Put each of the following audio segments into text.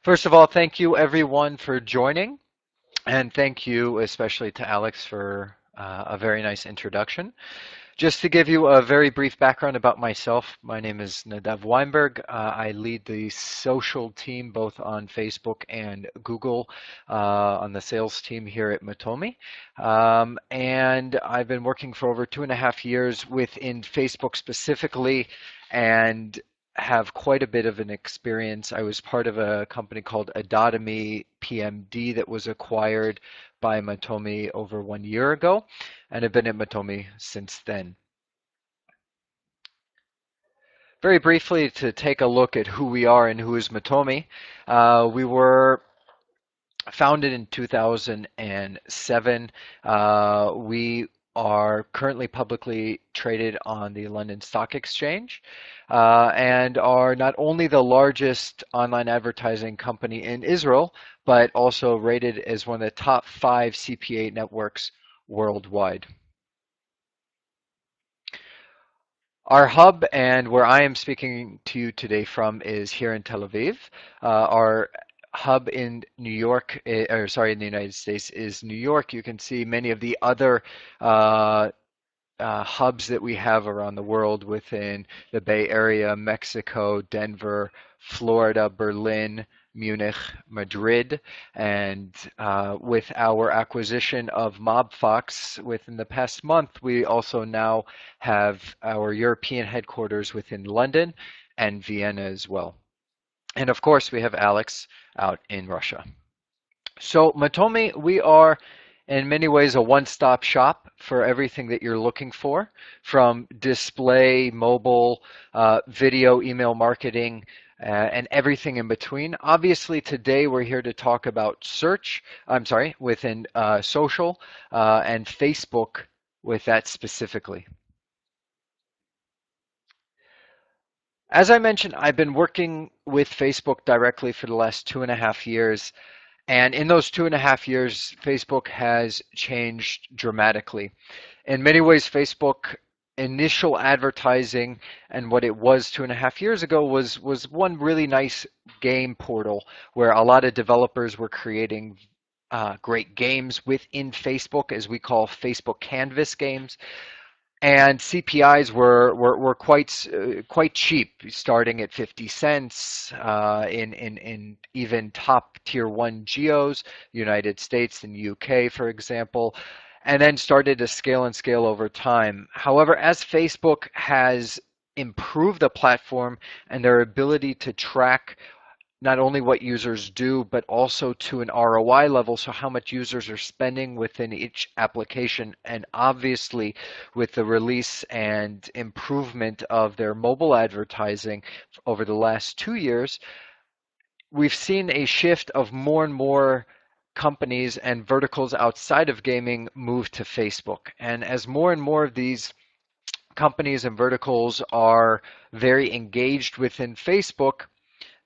First of all, thank you everyone for joining, and thank you especially to Alex for a very nice introduction. Just to give you a very brief background about myself, my name is Nadav Weinberg. I lead the social team both on Facebook and Google on the sales team here at Matomy. And I've been working for over 2.5 years within Facebook specifically, and have quite a bit of an experience. I was part of a company called Adotomy PMD that was acquired by Matomy over 1 year ago, and have been at Matomy since then. Very briefly, to take a look at who we are and who is Matomy, we were founded in 2007. We are currently publicly traded on the London Stock Exchange and are not only the largest online advertising company in Israel, but also rated as one of the top 5 CPA networks worldwide. Our hub and where I am speaking to you today from is here in Tel Aviv. Our hub in New York, or sorry, in the United States is New York. You can see many of the other hubs that we have around the world within the Bay Area: Mexico, Denver, Florida, Berlin, Munich, Madrid, and with our acquisition of Mobfox within the past month, we also now have our European headquarters within London and Vienna as well. And of course, we have Alex out in Russia. So Matomy, we are in many ways a one-stop shop for everything that you're looking for, from display, mobile, video, email marketing, and everything in between. Obviously, today we're here to talk about within social and Facebook with that specifically. As I mentioned, I've been working with Facebook directly for the last 2.5 years. And in those 2.5 years, Facebook has changed dramatically. In many ways, Facebook initial advertising and what it was 2.5 years ago was one really nice game portal where a lot of developers were creating great games within Facebook, as we call Facebook Canvas games. And CPIs were quite cheap, starting at 50 cents in even top tier 1 geos, United States and UK, for example, and then started to scale and scale over time. However, as Facebook has improved the platform and their ability to track not only what users do, but also to an ROI level, so how much users are spending within each application, and obviously with the release and improvement of their mobile advertising over the last 2 years, we've seen a shift of more and more companies and verticals outside of gaming move to Facebook. And as more and more of these companies and verticals are very engaged within Facebook,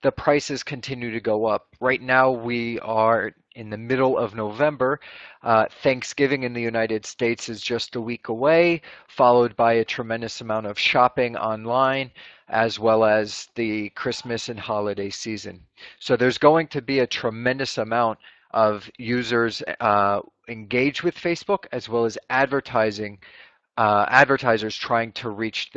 the prices continue to go up. Right now, we are in the middle of November. Thanksgiving in the United States is just a week away, followed by a tremendous amount of shopping online, as well as the Christmas and holiday season. So there's going to be a tremendous amount of users engaged with Facebook, as well as advertisers trying to reach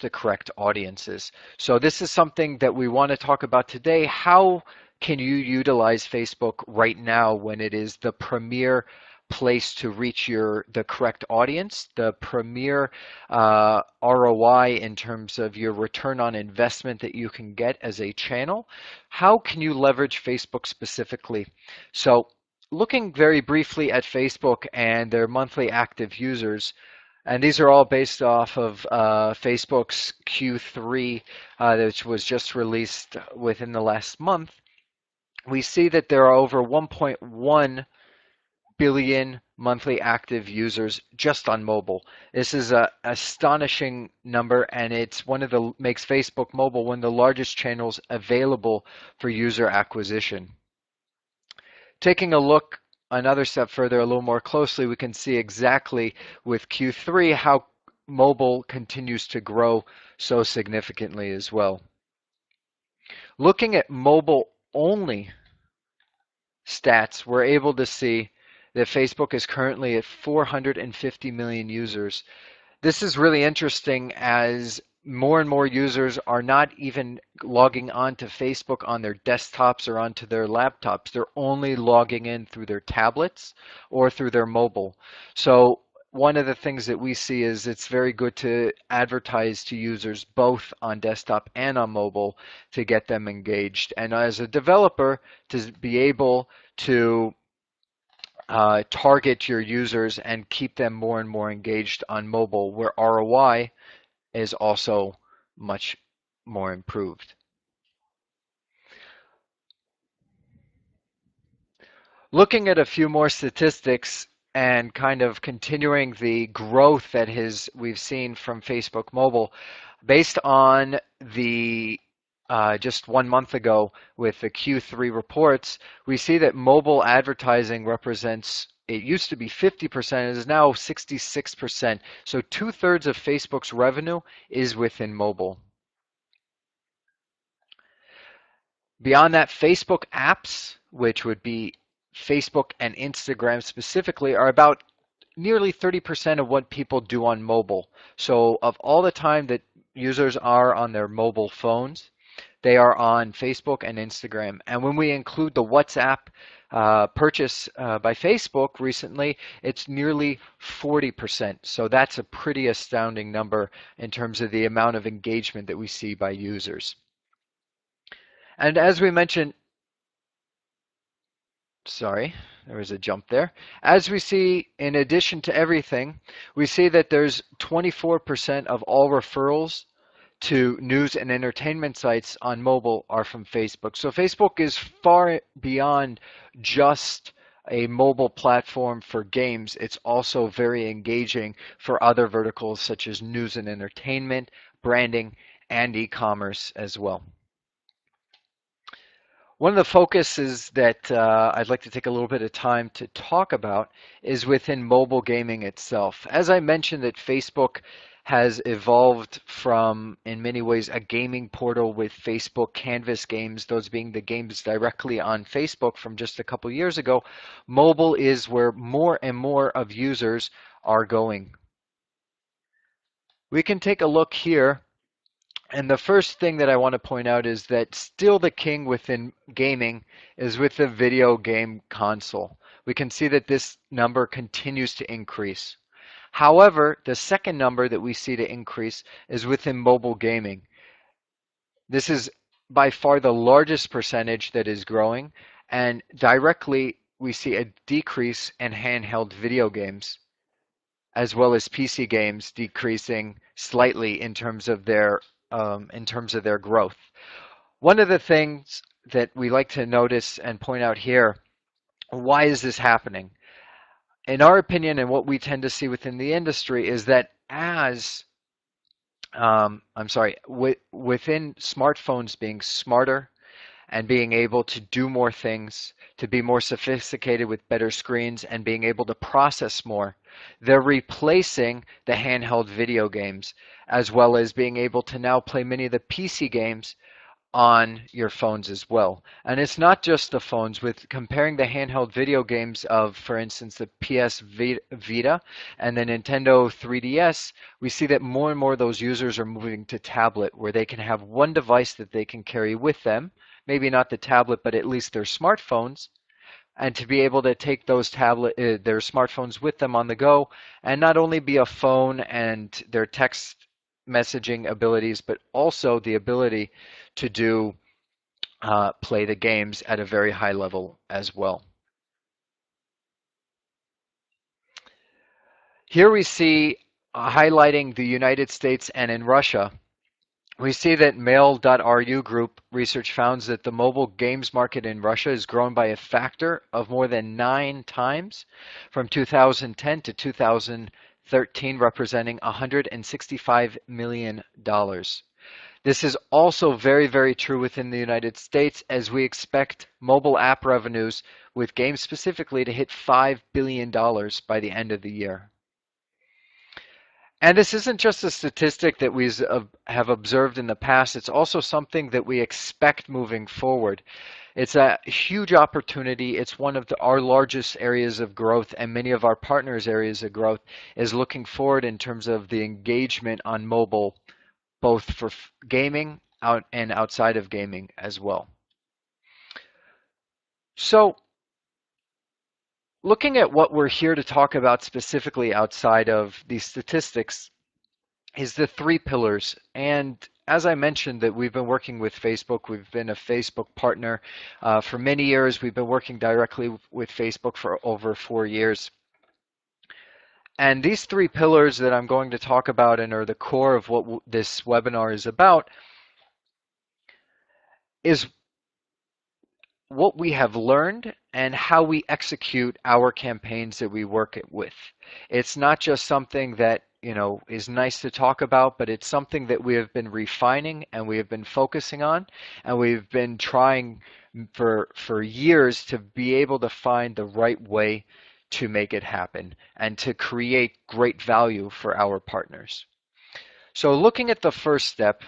the correct audiences. So this is something that we want to talk about today. How can you utilize Facebook right now when it is the premier place to reach the correct audience, the premier ROI in terms of your return on investment that you can get as a channel? How can you leverage Facebook specifically? So looking very briefly at Facebook and their monthly active users, and these are all based off of Facebook's Q3, which was just released within the last month. We see that there are over 1.1 billion monthly active users just on mobile. This is an astonishing number, and it's makes Facebook Mobile one of the largest channels available for user acquisition. Taking a look another step further, a little more closely, we can see exactly with Q3 how mobile continues to grow so significantly as well. Looking at mobile only stats, we're able to see that Facebook is currently at 450 million users. This is really interesting as more and more users are not even logging onto Facebook on their desktops or onto their laptops. They're only logging in through their tablets or through their mobile. So one of the things that we see is it's very good to advertise to users both on desktop and on mobile to get them engaged. And as a developer, to be able to target your users and keep them more and more engaged on mobile, where ROI is also much more improved. Looking at a few more statistics and kind of continuing the growth that we've seen from Facebook Mobile, based on the just 1 month ago with the Q3 reports, we see that mobile advertising represents, it used to be 50%, it is now 66%. So 2/3 of Facebook's revenue is within mobile. Beyond that, Facebook apps, which would be Facebook and Instagram specifically, are about nearly 30% of what people do on mobile. So of all the time that users are on their mobile phones, they are on Facebook and Instagram. And when we include the WhatsApp purchase by Facebook recently, it's nearly 40%. So that's a pretty astounding number in terms of the amount of engagement that we see by users. And as we mentioned, sorry, there was a jump there. As we see, in addition to everything, we see that there's 24% of all referrals to news and entertainment sites on mobile are from Facebook. So Facebook is far beyond just a mobile platform for games. It's also very engaging for other verticals such as news and entertainment, branding, and e-commerce as well. One of the focuses that I'd like to take a little bit of time to talk about is within mobile gaming itself. As I mentioned, that Facebook has evolved from, in many ways, a gaming portal with Facebook Canvas games, those being the games directly on Facebook from just a couple years ago. Mobile is where more and more of users are going. We can take a look here. And the first thing that I want to point out is that still the king within gaming is with the video game console. We can see that this number continues to increase. However, the second number that we see to increase is within mobile gaming. This is by far the largest percentage that is growing, and directly we see a decrease in handheld video games, as well as PC games decreasing slightly in terms of their growth. One of the things that we like to notice and point out here, why is this happening? In our opinion, and what we tend to see within the industry, is that within smartphones being smarter and being able to do more things, to be more sophisticated with better screens and being able to process more, they're replacing the handheld video games, as well as being able to now play many of the PC games on your phones as well. And it's not just the phones. With comparing the handheld video games of, for instance, the PS Vita and the Nintendo 3DS, we see that more and more of those users are moving to tablet, where they can have one device that they can carry with them, maybe not the tablet, but at least their smartphones, and to be able to take those their smartphones with them on the go, and not only be a phone and their text messaging abilities, but also the ability to play the games at a very high level as well. Here we see highlighting the United States and in Russia. We see that Mail.ru Group research found that the mobile games market in Russia has grown by a factor of more than 9 times from 2010 to 2013, representing $165 million. This is also very, very true within the United States, as we expect mobile app revenues with games specifically to hit $5 billion by the end of the year. And this isn't just a statistic that we have observed in the past, it's also something that we expect moving forward. It's a huge opportunity. It's one of our largest areas of growth, and many of our partners' areas of growth is looking forward in terms of the engagement on mobile, both for gaming out and outside of gaming as well. So, looking at what we're here to talk about specifically outside of these statistics is the three pillars. And as I mentioned, that we've been working with Facebook. We've been a Facebook partner for many years. We've been working directly with Facebook for over 4 years. And these three pillars that I'm going to talk about and are the core of what this webinar is about is what we have learned and how we execute our campaigns that we work it with. It's not just something that, is nice to talk about, but it's something that we have been refining and we have been focusing on, and we've been trying for years to be able to find the right way to make it happen and to create great value for our partners. So looking at the first step,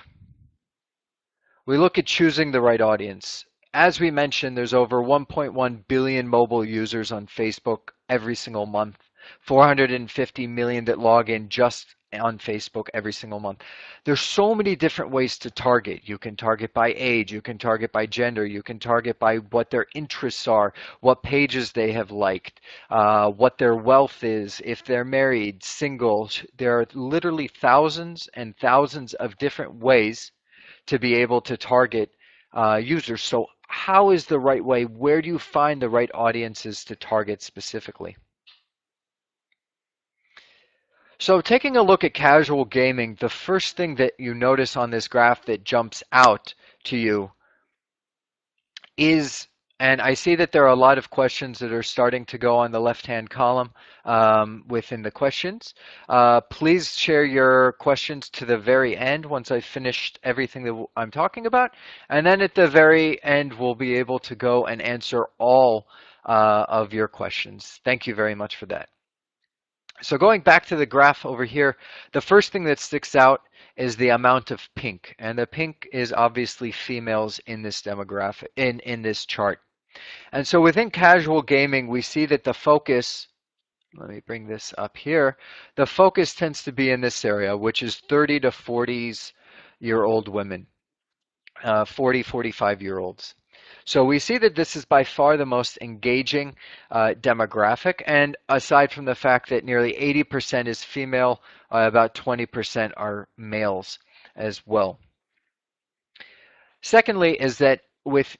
we look at choosing the right audience. As we mentioned, there's over 1.1 billion mobile users on Facebook every single month, 450 million that log in just on Facebook every single month. There's so many different ways to target. You can target by age, you can target by gender, you can target by what their interests are, what pages they have liked, what their wealth is, if they're married, single. There are literally thousands and thousands of different ways to be able to target users. So how is the right way? Where do you find the right audiences to target specifically? So taking a look at casual gaming, the first thing that you notice on this graph that jumps out to you is, and I see that there are a lot of questions that are starting to go on the left-hand column within the questions. Please share your questions to the very end once I've finished everything that I'm talking about. And then at the very end, we'll be able to go and answer all of your questions. Thank you very much for that. So going back to the graph over here, the first thing that sticks out is the amount of pink. And the pink is obviously females in this demographic, in this chart. And so within casual gaming, we see that the focus, let me bring this up here, the focus tends to be in this area, which is 30 to 40-year-old women, 40, 45-year-olds. So we see that this is by far the most engaging demographic, and aside from the fact that nearly 80% is female, about 20% are males as well. Secondly is that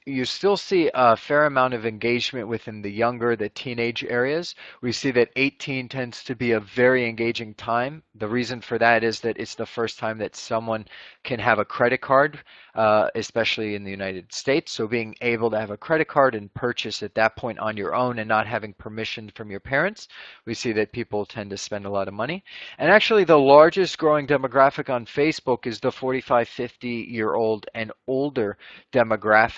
you still see a fair amount of engagement within the teenage areas. We see that 18 tends to be a very engaging time. The reason for that is that it's the first time that someone can have a credit card, especially in the United States. So being able to have a credit card and purchase at that point on your own and not having permission from your parents, we see that people tend to spend a lot of money. And actually the largest growing demographic on Facebook is the 45, 50-year-old and older demographics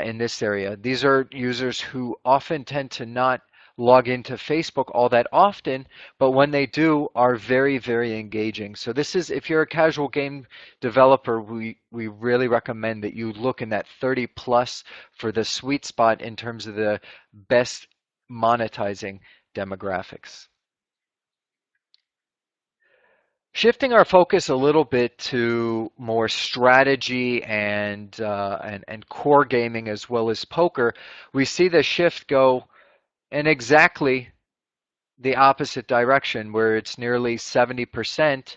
in this area. These are users who often tend to not log into Facebook all that often, but when they do, are very, very engaging. So this is, if you're a casual game developer, we really recommend that you look in that 30 plus for the sweet spot in terms of the best monetizing demographics. Shifting our focus a little bit to more strategy and core gaming as well as poker, we see the shift go in exactly the opposite direction, where it's nearly 70%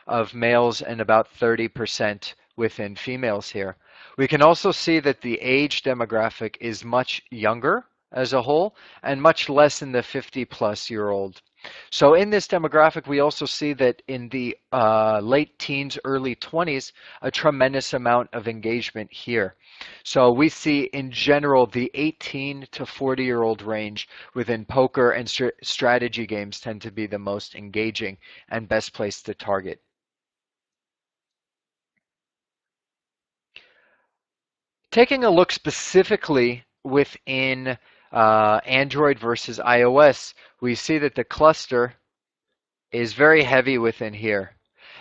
of males and about 30% within females here. We can also see that the age demographic is much younger as a whole and much less in the 50-plus-year-old. So in this demographic, we also see that in the late teens, early 20s, a tremendous amount of engagement here. So we see in general the 18 to 40-year-old range within poker and strategy games tend to be the most engaging and best place to target. Taking a look specifically within Android versus iOS, we see that the cluster is very heavy within here.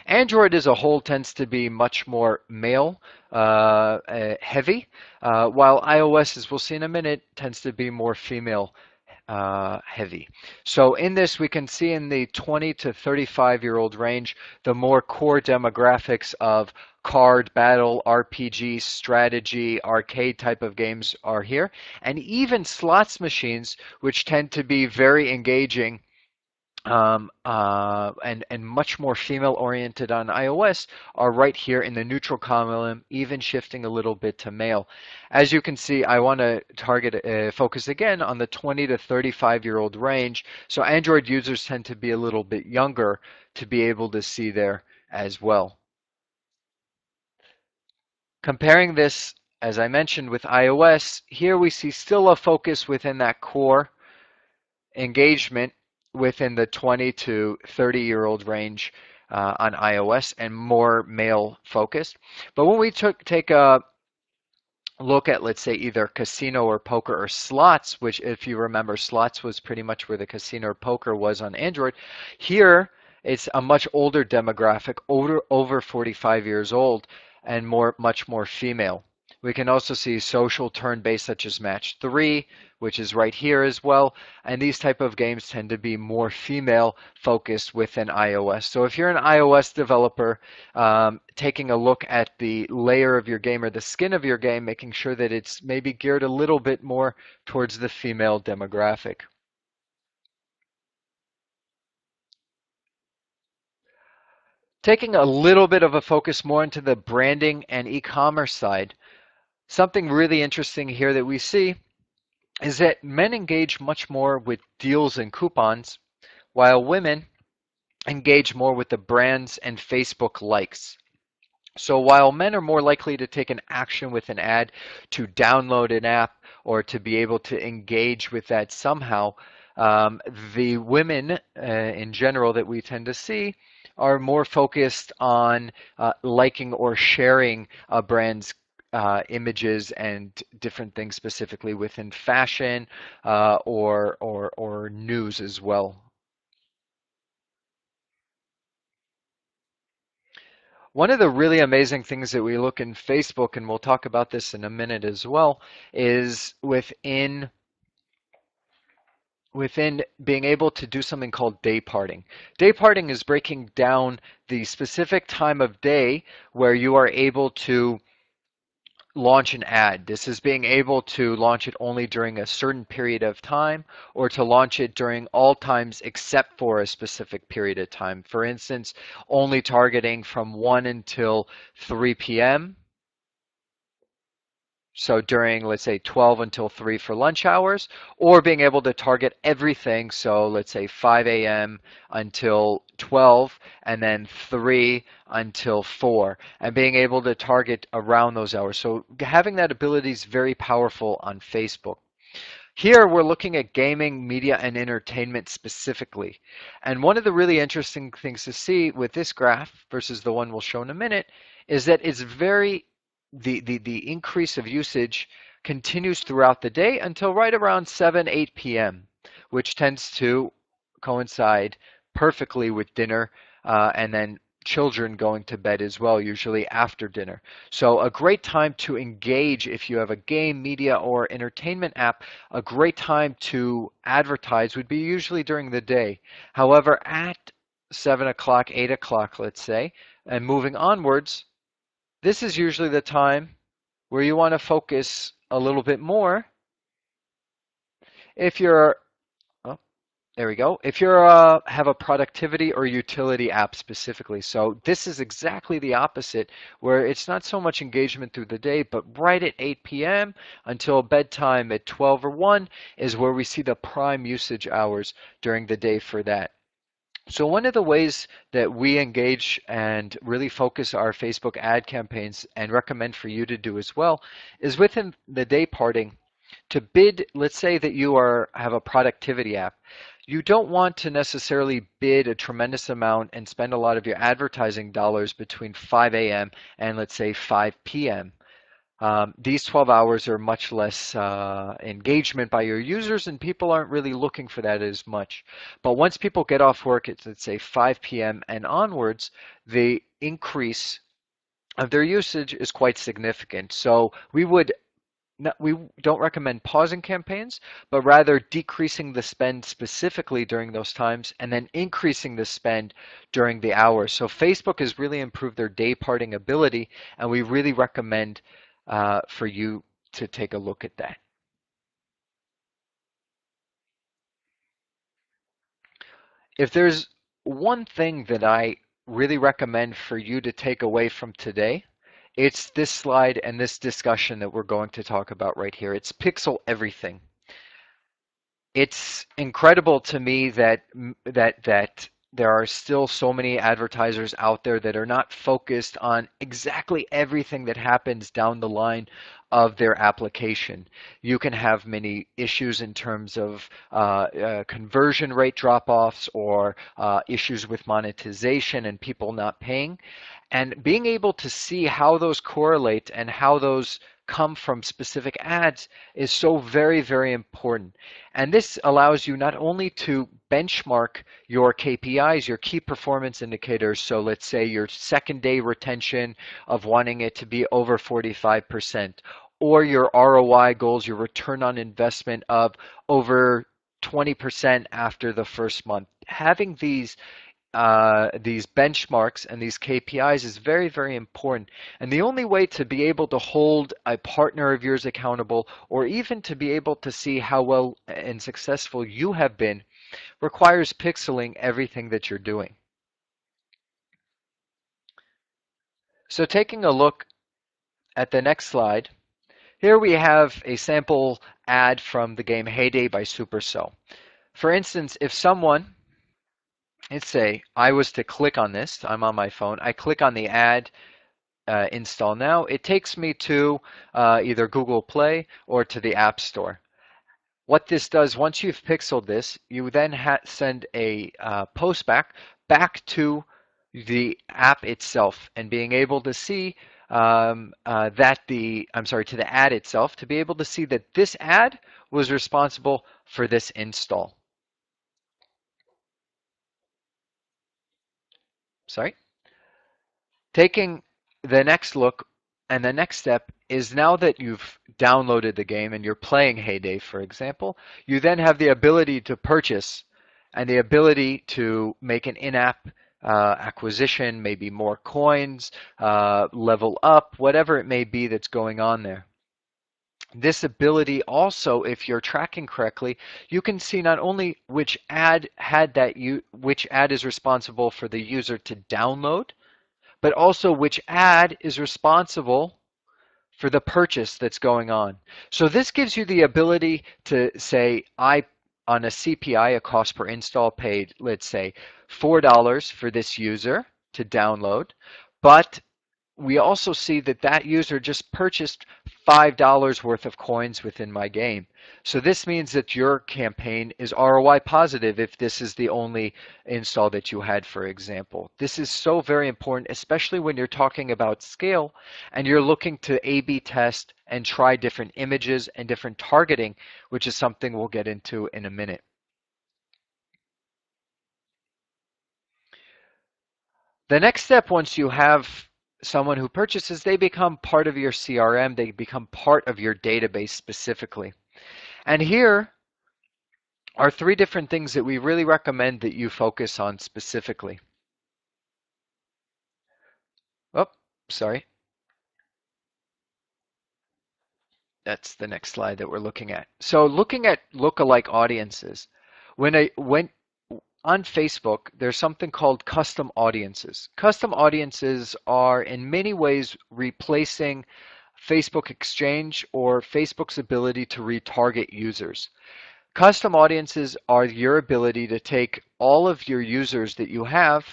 Android as a whole tends to be much more male heavy, while iOS, as we'll see in a minute, tends to be more female heavy. So in this, we can see in the 20 to 35-year-old range, the more core demographics of card, battle, RPG, strategy, arcade type of games are here. And even slots machines, which tend to be very engaging and much more female oriented on iOS, are right here in the neutral column, even shifting a little bit to male. As you can see, I want to focus again on the 20 to 35-year-old range. So Android users tend to be a little bit younger to be able to see there as well. Comparing this, as I mentioned, with iOS, here we see still a focus within that core engagement within the 20 to 30-year-old range on iOS, and more male focused. But when we take a look at, let's say, either casino or poker or slots, which, if you remember, slots was pretty much where the casino or poker was on Android, here it's a much older demographic, over 45 years old, and much more female. We can also see social turn-based such as Match 3, which is right here as well. And these type of games tend to be more female focused within iOS. So if you're an iOS developer, taking a look at the layer of your game or the skin of your game, making sure that it's maybe geared a little bit more towards the female demographic. Taking a little bit of a focus more into the branding and e-commerce side, something really interesting here that we see is that men engage much more with deals and coupons, while women engage more with the brands and Facebook likes. So while men are more likely to take an action with an ad, to download an app, or to be able to engage with that somehow, the women in general that we tend to see are more focused on liking or sharing a brand's images and different things, specifically within fashion or news as well. One of the really amazing things that we look in Facebook, and we'll talk about this in a minute as well, is within being able to do something called day parting. Day parting is breaking down the specific time of day where you are able to launch an ad. This is being able to launch it only during a certain period of time, or to launch it during all times except for a specific period of time. For instance, only targeting from 1 until 3 p.m. So during, let's say, 12 until 3 for lunch hours, or being able to target everything. So let's say 5 a.m. until 12, and then 3 until 4, and being able to target around those hours. So having that ability is very powerful on Facebook. Here we're looking at gaming, media, and entertainment specifically. And one of the really interesting things to see with this graph versus the one we'll show in a minute is that it's the increase of usage continues throughout the day until right around 7, 8 p.m., which tends to coincide perfectly with dinner and then children going to bed as well, usually after dinner. So a great time to engage if you have a game, media, or entertainment app. A great time to advertise would be usually during the day. However, at 7 o'clock, 8 o'clock, let's say, and moving onwards, this is usually the time where you want to focus a little bit more if you're, oh, there we go, if you're have a productivity or utility app specifically. So this is exactly the opposite, where it's not so much engagement through the day, but right at 8 p.m. until bedtime at 12 or 1 is where we see the prime usage hours during the day for that. So one of the ways that we engage and really focus our Facebook ad campaigns, and recommend for you to do as well, is within the day parting to bid. Let's say that you have a productivity app. You don't want to necessarily bid a tremendous amount and spend a lot of your advertising dollars between 5 a.m. and let's say 5 p.m. These 12 hours are much less engagement by your users, and people aren't really looking for that as much. But once people get off work at, let's say, 5 p.m. and onwards, the increase of their usage is quite significant. So we don't recommend pausing campaigns, but rather decreasing the spend specifically during those times and then increasing the spend during the hours. So Facebook has really improved their day parting ability, and we really recommend for you to take a look at that. If there's one thing that I really recommend for you to take away from today, it's this slide and this discussion that we're going to talk about right here. It's pixel everything. It's incredible to me that there are still so many advertisers out there that are not focused on exactly everything that happens down the line of their application. You can have many issues in terms of conversion rate drop-offs or issues with monetization and people not paying. And being able to see how those correlate and how those come from specific ads is so very, very important. And this allows you not only to benchmark your KPIs, your key performance indicators. So let's say your second day retention of wanting it to be over 45%, or your ROI goals, your return on investment of over 20% after the first month. Having these benchmarks and these KPIs is very, very important. And the only way to be able to hold a partner of yours accountable, or even to be able to see how well and successful you have been, requires pixeling everything that you're doing. So taking a look at the next slide, here we have a sample ad from the game Hay Day by Supercell. For instance, if someone, let's say I was to click on this, I'm on my phone, I click on the ad, install now, it takes me to either Google Play or to the App Store. What this does, once you've pixeled this, you then send a post back to the app itself, and being able to see to the ad itself, to be able to see that this ad was responsible for this install. Sorry. Taking the next look, and the next step is, now that you've downloaded the game and you're playing Hay Day, for example, you then have the ability to purchase and the ability to make an in-app acquisition, maybe more coins, level up, whatever it may be that's going on there. This ability also, if you're tracking correctly, you can see not only which ad which ad is responsible for the user to download, but also which ad is responsible for the purchase that's going on. So this gives you the ability to say, on a CPI, a cost per install, paid, let's say, $4 for this user to download, but we also see that that user just purchased $5 worth of coins within my game. So this means that your campaign is ROI positive if this is the only install that you had, for example. This is so very important, especially when you're talking about scale and you're looking to A/B test and try different images and different targeting, which is something we'll get into in a minute. The next step, once you have someone who purchases, they become part of your CRM, they become part of your database specifically. And here are 3 different things that we really recommend that you focus on specifically. Oh, sorry. That's the next slide that we're looking at. So looking at lookalike audiences, when on Facebook, there's something called custom audiences. Custom audiences are in many ways replacing Facebook Exchange or Facebook's ability to retarget users. Custom audiences are your ability to take all of your users that you have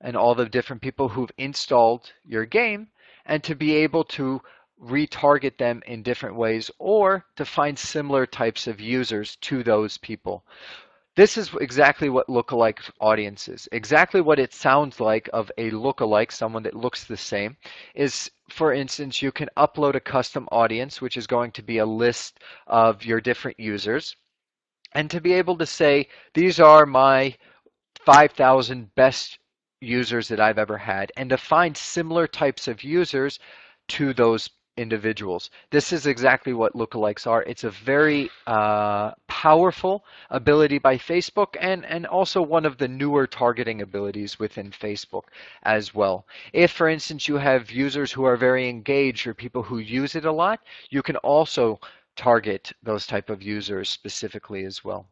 and all the different people who've installed your game, and to be able to retarget them in different ways, or to find similar types of users to those people. This is exactly what lookalike audience is. Exactly what it sounds like of a lookalike, someone that looks the same, is, for instance, you can upload a custom audience, which is going to be a list of your different users, and to be able to say, these are my 5,000 best users that I've ever had, and to find similar types of users to those individuals. This is exactly what lookalikes are. It's a very powerful ability by Facebook, and also one of the newer targeting abilities within Facebook as well. If, for instance, you have users who are very engaged or people who use it a lot, you can also target those type of users specifically as well.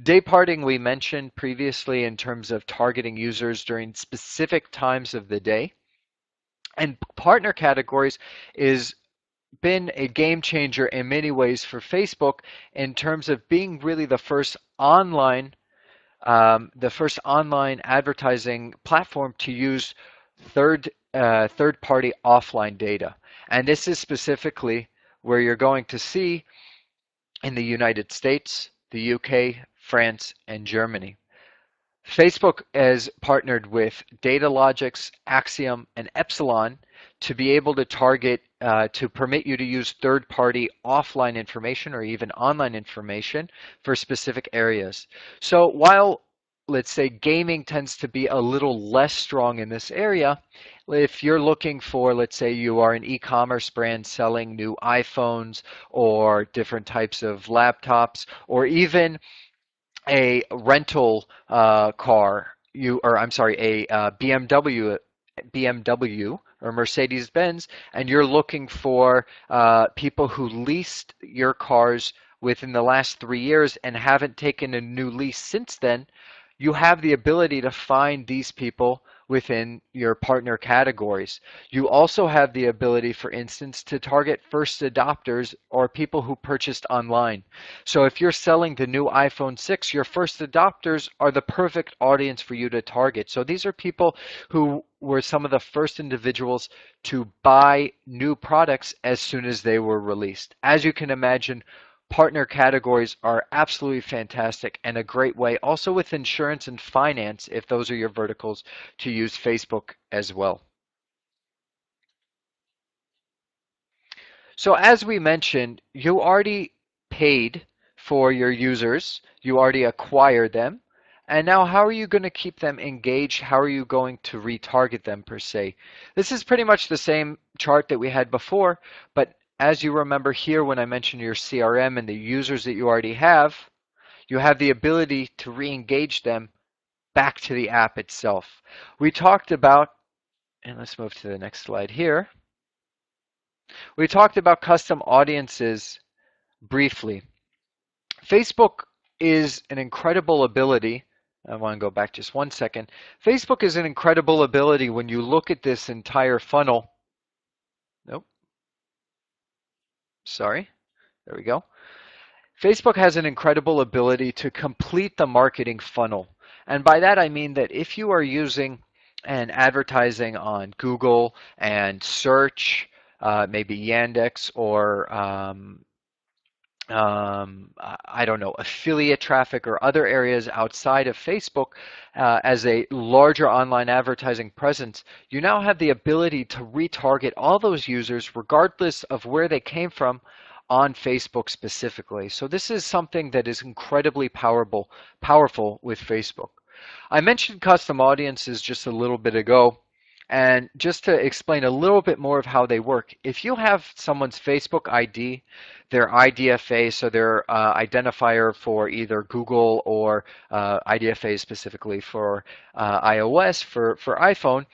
Day parting we mentioned previously in terms of targeting users during specific times of the day. And partner categories is been a game changer in many ways for Facebook in terms of being really the first online advertising platform to use third-party offline data. And this is specifically where you're going to see in the United States, the UK, France, and Germany. Facebook has partnered with Datalogix, Axiom, and Epsilon to be able to target, to permit you to use third-party offline information or even online information for specific areas. So while, let's say, gaming tends to be a little less strong in this area, if you're looking for, let's say you are an e-commerce brand selling new iPhones or different types of laptops, or even a rental car, or I'm sorry, a BMW or Mercedes-Benz, and you're looking for people who leased your cars within the last 3 years and haven't taken a new lease since then, you have the ability to find these people within your partner categories. You also have the ability, for instance, to target first adopters or people who purchased online. So if you're selling the new iPhone 6, your first adopters are the perfect audience for you to target. So these are people who were some of the first individuals to buy new products as soon as they were released. As you can imagine, partner categories are absolutely fantastic and a great way, also with insurance and finance, if those are your verticals, to use Facebook as well. So as we mentioned, you already paid for your users, you already acquired them, and now how are you going to keep them engaged? How are you going to retarget them per se? This is pretty much the same chart that we had before, but as you remember here when I mentioned your CRM and the users that you have the ability to re-engage them back to the app itself. We talked about, and let's move to the next slide here. We talked about custom audiences briefly. Facebook is an incredible ability. I want to go back just one second. Facebook is an incredible ability when you look at this entire funnel. Nope, sorry. There we go. Facebook has an incredible ability to complete the marketing funnel. And by that I mean that if you are using and advertising on Google and search, maybe Yandex or I don't know, affiliate traffic or other areas outside of Facebook as a larger online advertising presence, you now have the ability to retarget all those users regardless of where they came from on Facebook specifically. So this is something that is incredibly powerful with Facebook. I mentioned custom audiences just a little bit ago. And just to explain a little bit more of how they work, if you have someone's Facebook ID, their IDFA, so their identifier for either Google or IDFA specifically for iOS, for iPhone,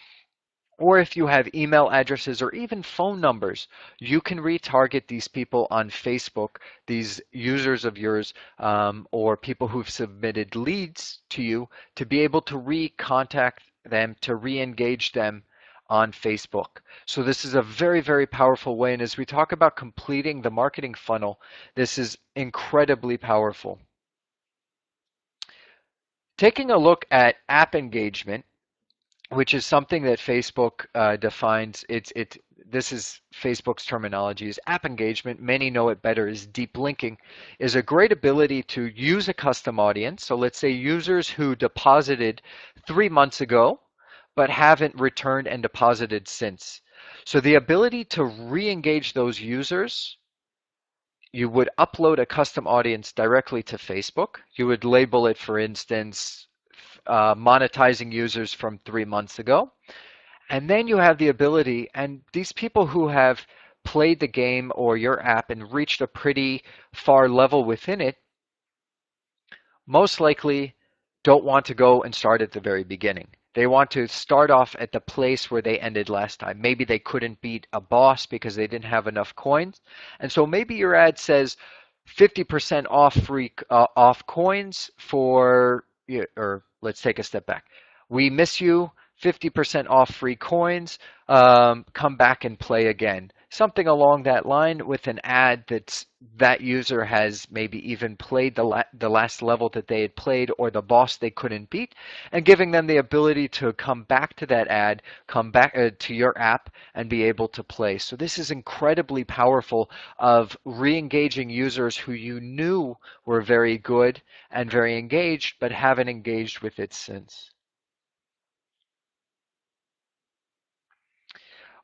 or if you have email addresses or even phone numbers, you can retarget these people on Facebook, these users of yours, or people who've submitted leads to you, to be able to recontact them, to re-engage them on Facebook. So this is a very, very powerful way. And as we talk about completing the marketing funnel, this is incredibly powerful. Taking a look at app engagement, which is something that Facebook defines. this is Facebook's terminology, is app engagement, many know it better as deep linking, is a great ability to use a custom audience. So let's say users who deposited 3 months ago, but haven't returned and deposited since. So the ability to re-engage those users, you would upload a custom audience directly to Facebook. You would label it, for instance, monetizing users from 3 months ago. And then you have the ability, and these people who have played the game or your app and reached a pretty far level within it, most likely don't want to go and start at the very beginning. They want to start off at the place where they ended last time. Maybe they couldn't beat a boss because they didn't have enough coins. And so maybe your ad says 50% off free off coins for, or let's take a step back. We miss you, 50% off free coins, come back and play again. Something along that line with an ad that user has maybe even played the last level that they had played or the boss they couldn't beat, and giving them the ability to come back to that ad, come back to your app and be able to play. So this is incredibly powerful of re-engaging users who you knew were very good and very engaged but haven't engaged with it since.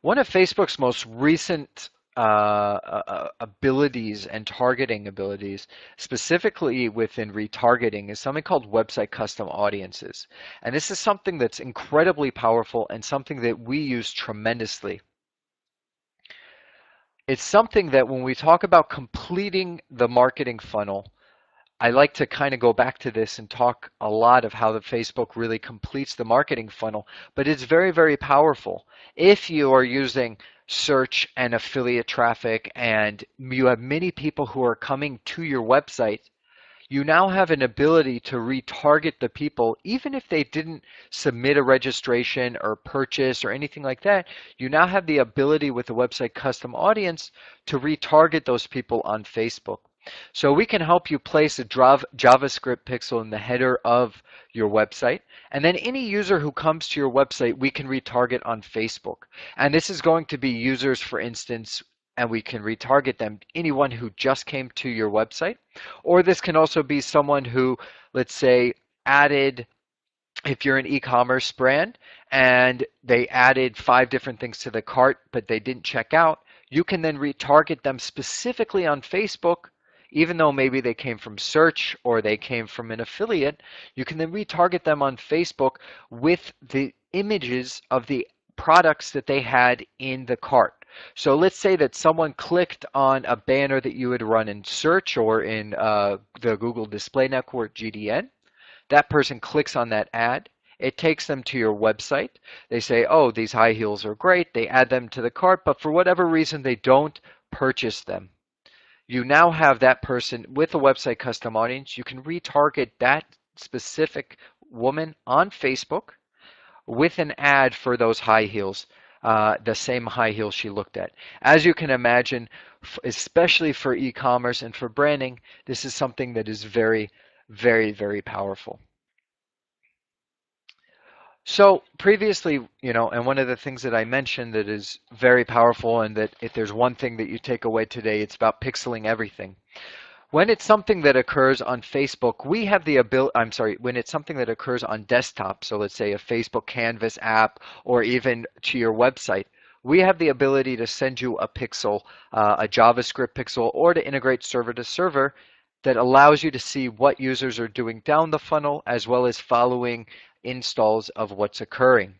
One of Facebook's most recent abilities and targeting abilities, specifically within retargeting, is something called website custom audiences. And this is something that's incredibly powerful and something that we use tremendously. It's something that when we talk about completing the marketing funnel, I like to kind of go back to this and talk a lot of how the Facebook really completes the marketing funnel, but it's very, very powerful. If you are using search and affiliate traffic and you have many people who are coming to your website, you now have an ability to retarget the people, even if they didn't submit a registration or purchase or anything like that. You now have the ability with the website custom audience to retarget those people on Facebook. So we can help you place a JavaScript pixel in the header of your website. And then any user who comes to your website, we can retarget on Facebook. And this is going to be users, for instance, and we can retarget them, anyone who just came to your website. Or this can also be someone who, let's say, added, if you're an e-commerce brand and they added 5 different things to the cart, but they didn't check out, you can then retarget them specifically on Facebook. Even though maybe they came from search or they came from an affiliate, you can then retarget them on Facebook with the images of the products that they had in the cart. So let's say that someone clicked on a banner that you would run in search or in the Google Display Network, GDN. That person clicks on that ad. It takes them to your website. They say, oh, these high heels are great. They add them to the cart, but for whatever reason, they don't purchase them. You now have that person with a website custom audience. You can retarget that specific woman on Facebook with an ad for those high heels, the same high heels she looked at. As you can imagine, especially for e-commerce and for branding, this is something that is very, very, very powerful. So previously, and one of the things that I mentioned that is very powerful, and that if there's one thing that you take away today, it's about pixeling everything. When it's something that occurs on Facebook, we have the ability, when it's something that occurs on desktop, so let's say a Facebook Canvas app or even to your website, we have the ability to send you a pixel, a JavaScript pixel, or to integrate server to server that allows you to see what users are doing down the funnel as well as following installs of what's occurring.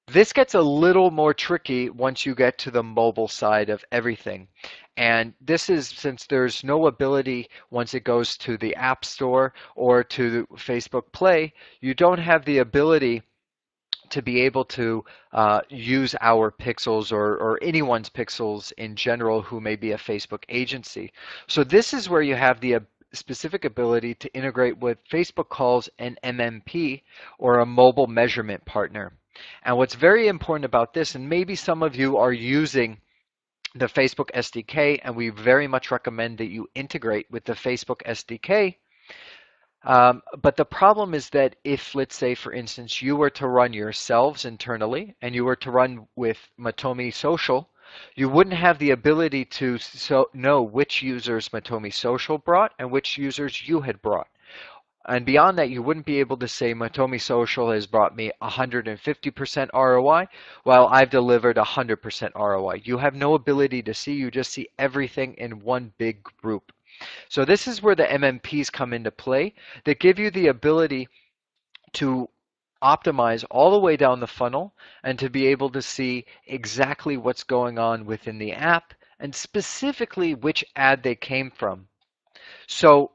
This gets a little more tricky once you get to the mobile side of everything. And this is since there's no ability once it goes to the App Store or to Facebook Play, you don't have the ability to be able to use our pixels or anyone's pixels in general who may be a Facebook agency. So this is where you have the specific ability to integrate what Facebook calls an MMP, or a mobile measurement partner. And what's very important about this, and maybe some of you are using the Facebook SDK, and we very much recommend that you integrate with the Facebook SDK. But the problem is that if, let's say, for instance, you were to run yourselves internally and you were to run with Matomy Social, You wouldn't have the ability to know which users Matomy Social brought and which users you had brought. And beyond that, you wouldn't be able to say Matomy Social has brought me 150% ROI while I've delivered 100% ROI. You have no ability to see, you just see everything in one big group. So this is where the MMPs come into play that give you the ability to optimize all the way down the funnel and to be able to see exactly what's going on within the app and specifically which ad they came from. So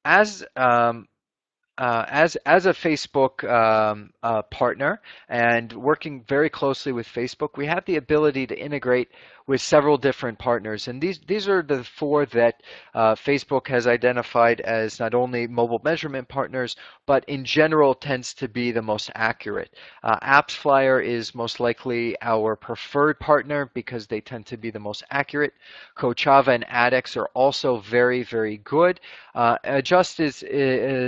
as as a Facebook partner and working very closely with Facebook, we have the ability to integrate with several different partners, and these are the four that Facebook has identified as not only mobile measurement partners, but in general tends to be the most accurate. AppsFlyer is most likely our preferred partner because they tend to be the most accurate. Kochava and AdX are also very, very good. Adjust is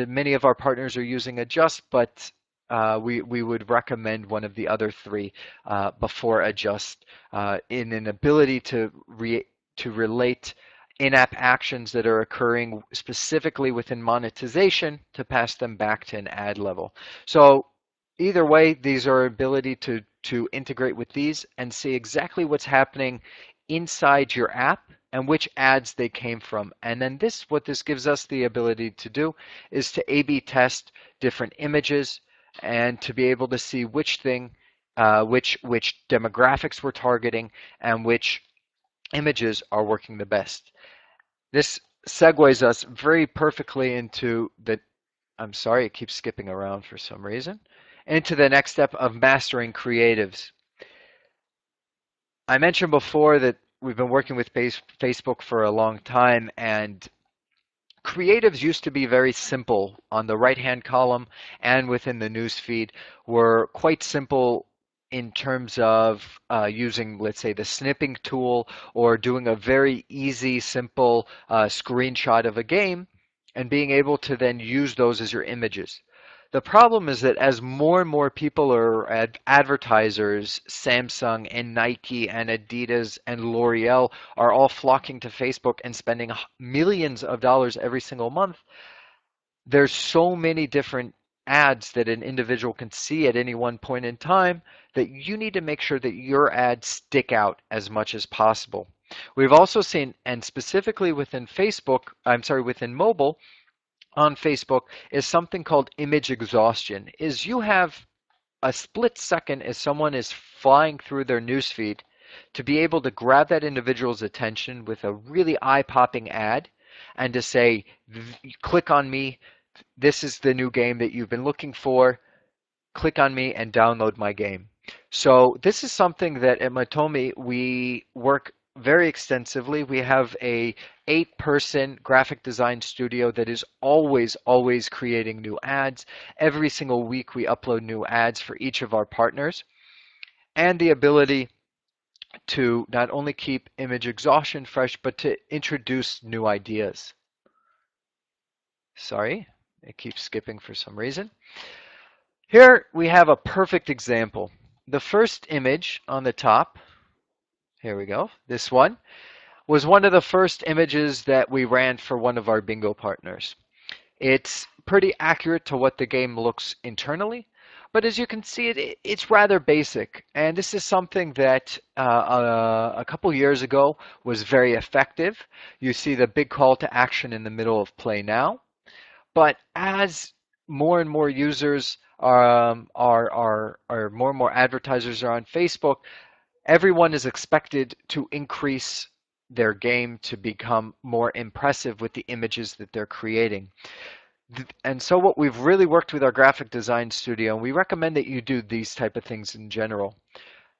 many of our partners are using Adjust, but we would recommend one of the other three before Adjust in an ability to relate in-app actions that are occurring specifically within monetization to pass them back to an ad level. So either way, these are ability to integrate with these and see exactly what's happening inside your app and which ads they came from. And then what this gives us the ability to do is to A/B test different images and to be able to see which thing, which demographics we're targeting and which images are working the best. This segues us very perfectly into I'm sorry, it keeps skipping around for some reason, into the next step of mastering creatives. I mentioned before that we've been working with Facebook for a long time, and creatives used to be very simple. On the right-hand column and within the news feed were quite simple in terms of using, let's say, the snipping tool or doing a very easy, simple screenshot of a game and being able to then use those as your images. The problem is that as more and more people are advertisers, Samsung and Nike and Adidas and L'Oreal are all flocking to Facebook and spending millions of dollars every single month, there's so many different ads that an individual can see at any one point in time that you need to make sure that your ads stick out as much as possible. We've also seen, and specifically within within mobile, on Facebook is something called image exhaustion. Is you have a split second as someone is flying through their newsfeed to be able to grab that individual's attention with a really eye-popping ad and to say, click on me, this is the new game that you've been looking for, click on me and download my game. So this is something that at Matomy we work very extensively. We have a 8-person graphic design studio that is always creating new ads. Every single week we upload new ads for each of our partners, and the ability to not only keep image exhaustion fresh, but to introduce new ideas. Sorry, it keeps skipping for some reason. Here we have a perfect example. The first image on the top, here we go, this one, was one of the first images that we ran for one of our bingo partners. It's pretty accurate to what the game looks internally, but as you can see, it's rather basic. And this is something that a couple years ago was very effective. You see the big call to action in the middle of Play Now. But as more and more users are more and more advertisers are on Facebook, everyone is expected to increase their game to become more impressive with the images that they're creating. And so what we've really worked with our graphic design studio, and we recommend that you do these type of things in general.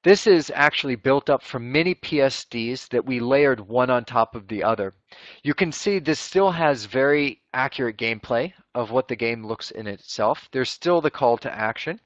This is actually built up from many PSDs that we layered one on top of the other. You can see this still has very accurate gameplay of what the game looks in itself. There's still the call to action.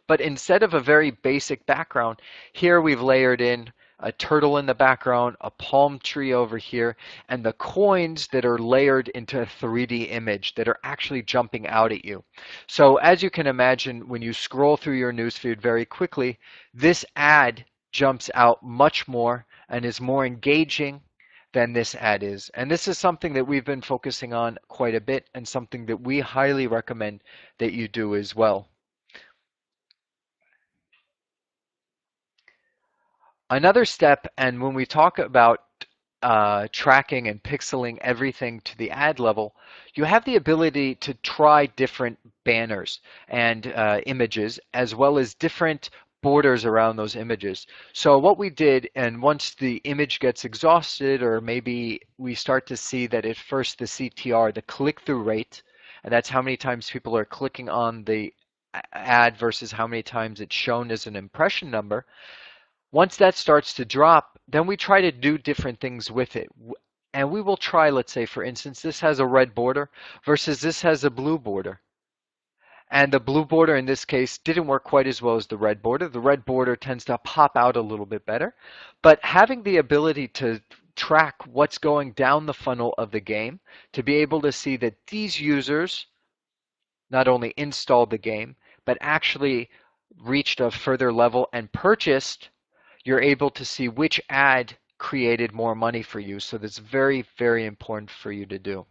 But instead of a very basic background, here we've layered in a turtle in the background, a palm tree over here, and the coins that are layered into a 3D image that are actually jumping out at you. So as you can imagine, when you scroll through your newsfeed very quickly, this ad jumps out much more and is more engaging than this ad is. And this is something that we've been focusing on quite a bit and something that we highly recommend that you do as well. Another step, and when we talk about tracking and pixeling everything to the ad level, you have the ability to try different banners and images, as well as different borders around those images. So what we did, and once the image gets exhausted, or maybe we start to see that at first the CTR, the click-through rate, and that's how many times people are clicking on the ad versus how many times it's shown as an impression number. Once that starts to drop, then we try to do different things with it. And we will try, let's say, for instance, this has a red border versus this has a blue border. And the blue border in this case didn't work quite as well as the red border. The red border tends to pop out a little bit better. But having the ability to track what's going down the funnel of the game, to be able to see that these users not only installed the game, but actually reached a further level and purchased, you're able to see which ad created more money for you. So that's very, very important for you to do.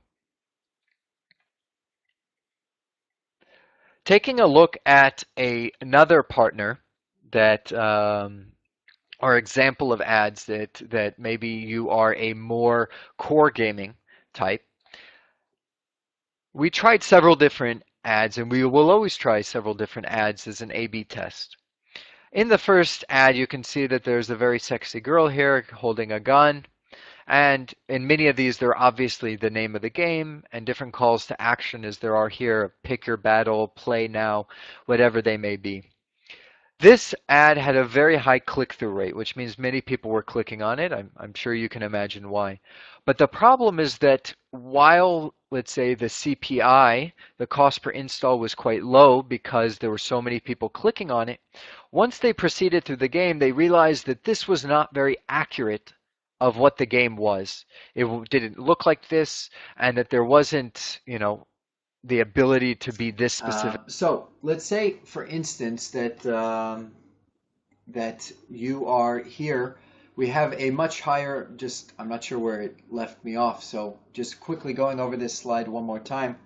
Taking a look at another partner that or example of ads that maybe you are a more core gaming type. We tried several different ads, and we will always try several different ads as an A/B test. In the first ad, you can see that there's a very sexy girl here holding a gun. And in many of these, they're obviously the name of the game and different calls to action as there are here. Pick your battle, play now, whatever they may be. This ad had a very high click-through rate, which means many people were clicking on it. I'm sure you can imagine why. But the problem is that while, let's say, the CPI, the cost per install, was quite low because there were so many people clicking on it, once they proceeded through the game, they realized that this was not very accurate of what the game was. It didn't look like this, and that there wasn't, the ability to be this specific. So let's say, for instance, that you are here. We have a much higher, I'm not sure where it left me off, so just quickly going over this slide one more time.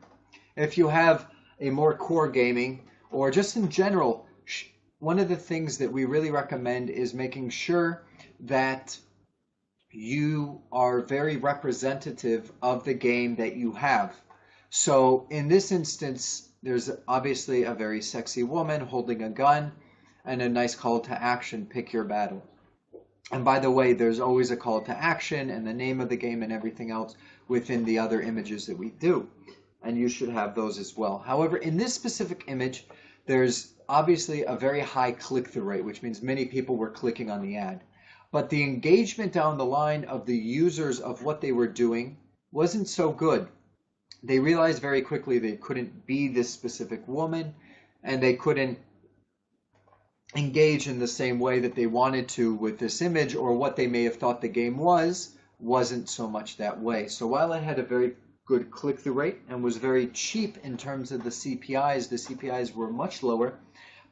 If you have a more core gaming, or just in general, one of the things that we really recommend is making sure that you are very representative of the game that you have. So in this instance, there's obviously a very sexy woman holding a gun and a nice call to action, pick your battle. And by the way, there's always a call to action and the name of the game and everything else within the other images that we do. And you should have those as well. However, in this specific image, there's obviously a very high click-through rate, which means many people were clicking on the ad. But the engagement down the line of the users of what they were doing wasn't so good. They realized very quickly they couldn't be this specific woman, and they couldn't engage in the same way that they wanted to with this image, or what they may have thought the game wasn't so much that way. So while it had a very good click-through rate and was very cheap in terms of the CPIs were much lower,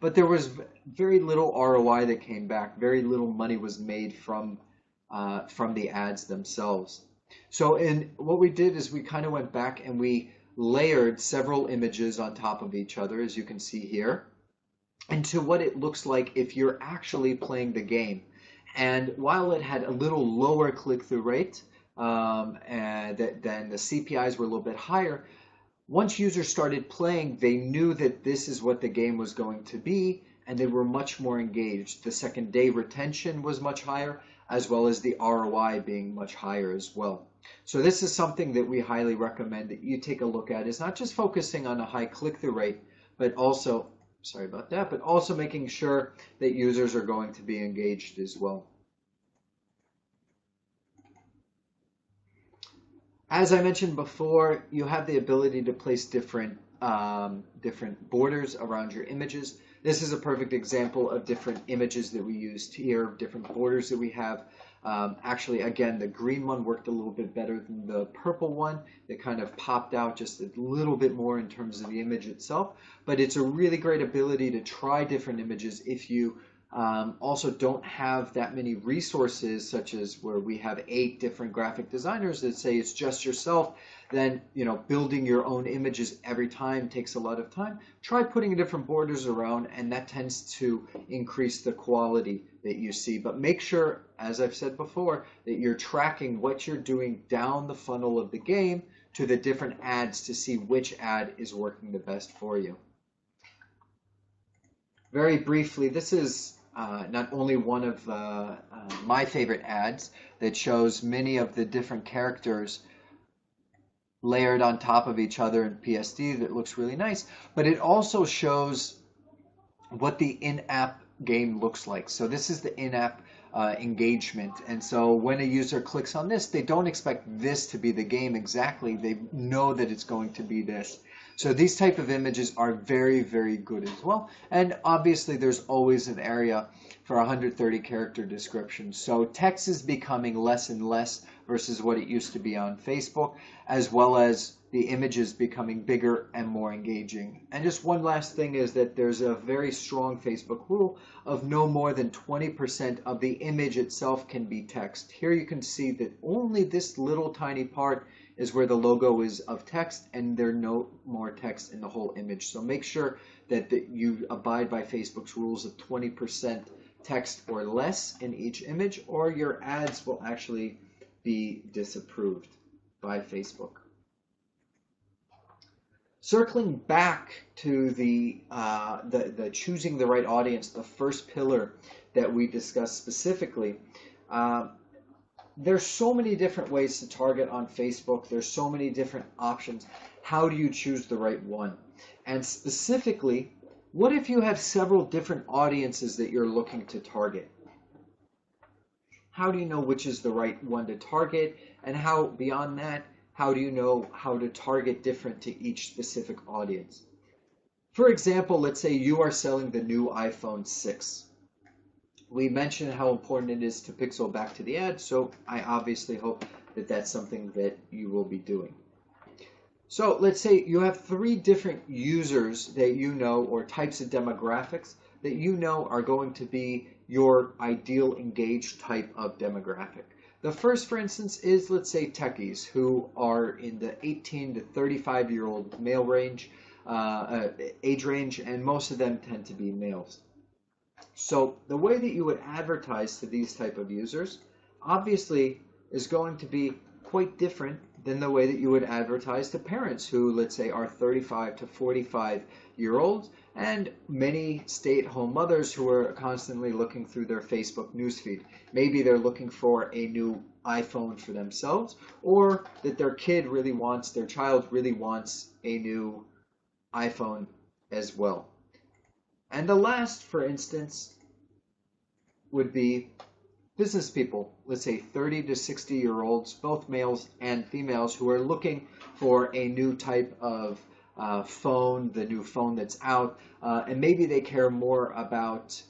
but there was very little ROI that came back. Very little money was made from the ads themselves. So what we did is we kind of went back and we layered several images on top of each other, as you can see here, into what it looks like if you're actually playing the game. And while it had a little lower click-through rate than the CPIs were a little bit higher, once users started playing, they knew that this is what the game was going to be, and they were much more engaged. The second day retention was much higher, as well as the ROI being much higher as well. So this is something that we highly recommend that you take a look at. It's not just focusing on a high click-through rate, but also, sorry about that, but also making sure that users are going to be engaged as well. As I mentioned before, you have the ability to place different borders around your images. This is a perfect example of different images that we used here, different borders that we have. Actually, again, the green one worked a little bit better than the purple one. It kind of popped out just a little bit more in terms of the image itself. But it's a really great ability to try different images if you also don't have that many resources, such as where we have 8 different graphic designers that say it's just yourself, then building your own images every time takes a lot of time. Try putting different borders around, and that tends to increase the quality that you see. But make sure, as I've said before, that you're tracking what you're doing down the funnel of the game to the different ads to see which ad is working the best for you. Very briefly, this is not only one of my favorite ads that shows many of the different characters layered on top of each other in PSD that looks really nice, but it also shows what the in-app game looks like. So this is the in-app engagement. And so when a user clicks on this, they don't expect this to be the game exactly. They know that it's going to be this. So these type of images are very, very good as well. And obviously there's always an area for 130 character descriptions. So text is becoming less and less versus what it used to be on Facebook, as well as the images becoming bigger and more engaging. And just one last thing is that there's a very strong Facebook rule of no more than 20% of the image itself can be text. Here you can see that only this little tiny part is where the logo is of text, and there's no more text in the whole image. So make sure that you abide by Facebook's rules of 20% text or less in each image, or your ads will actually be disapproved by Facebook. Circling back to the choosing the right audience, the first pillar that we discussed specifically, there's so many different ways to target on Facebook. There's so many different options. How do you choose the right one? And specifically, what if you have several different audiences that you're looking to target? How do you know which is the right one to target? And how, beyond that, how do you know how to target different to each specific audience? For example, let's say you are selling the new iPhone 6. We mentioned how important it is to pixel back to the ad, so I obviously hope that that's something that you will be doing. So let's say you have 3 different users that you know, or types of demographics that you know are going to be your ideal engaged type of demographic. The first, for instance, is, let's say, techies who are in the 18 to 35-year-old male range, age range, and most of them tend to be males. So the way that you would advertise to these type of users obviously is going to be quite different than the way that you would advertise to parents who, let's say, are 35 to 45-year-olds, and many stay-at-home mothers who are constantly looking through their Facebook newsfeed. Maybe they're looking for a new iPhone for themselves, or that their child really wants a new iPhone as well. And the last, for instance, would be business people, let's say 30 to 60-year-olds, both males and females, who are looking for a new type of phone, the new phone that's out, and maybe they care more about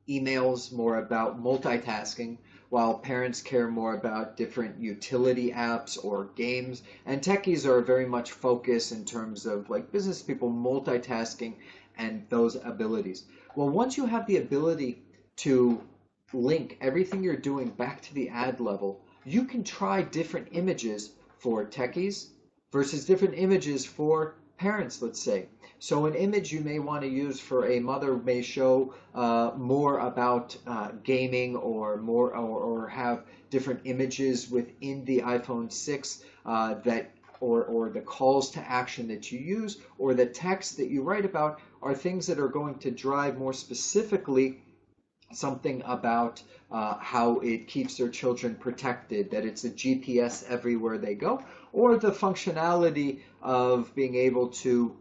emails, more about multitasking, while parents care more about different utility apps or games. And techies are very much focused in terms of like business people multitasking and those abilities. Well, once you have the ability to link everything you're doing back to the ad level, you can try different images for techies versus different images for parents, let's say. So an image you may want to use for a mother may show more about gaming, or have different images within the iPhone 6 or the calls to action that you use, or the text that you write about are things that are going to drive more specifically something about how it keeps their children protected, that it's a GPS everywhere they go, or the functionality of being able to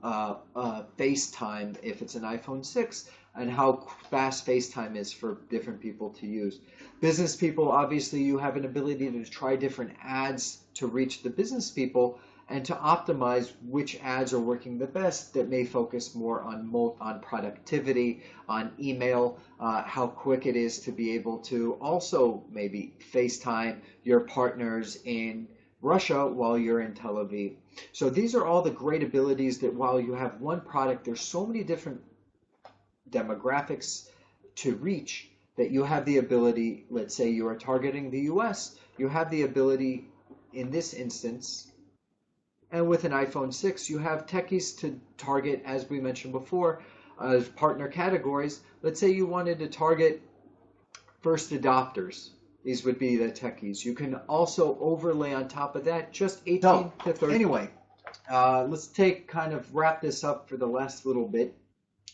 FaceTime if it's an iPhone 6, and how fast FaceTime is for different people to use. Business people, obviously you have an ability to try different ads to reach the business people and to optimize which ads are working the best that may focus more on productivity, on email, how quick it is to be able to also maybe FaceTime your partners in Russia while you're in Tel Aviv. So these are all the great abilities that while you have one product, there's so many different demographics to reach, that you have the ability, let's say you are targeting the US, you have the ability in this instance, and with an iPhone 6, you have techies to target, as we mentioned before, as partner categories. Let's say you wanted to target first adopters. These would be the techies. You can also overlay on top of that just 18 to 30. Anyway, let's wrap this up for the last little bit.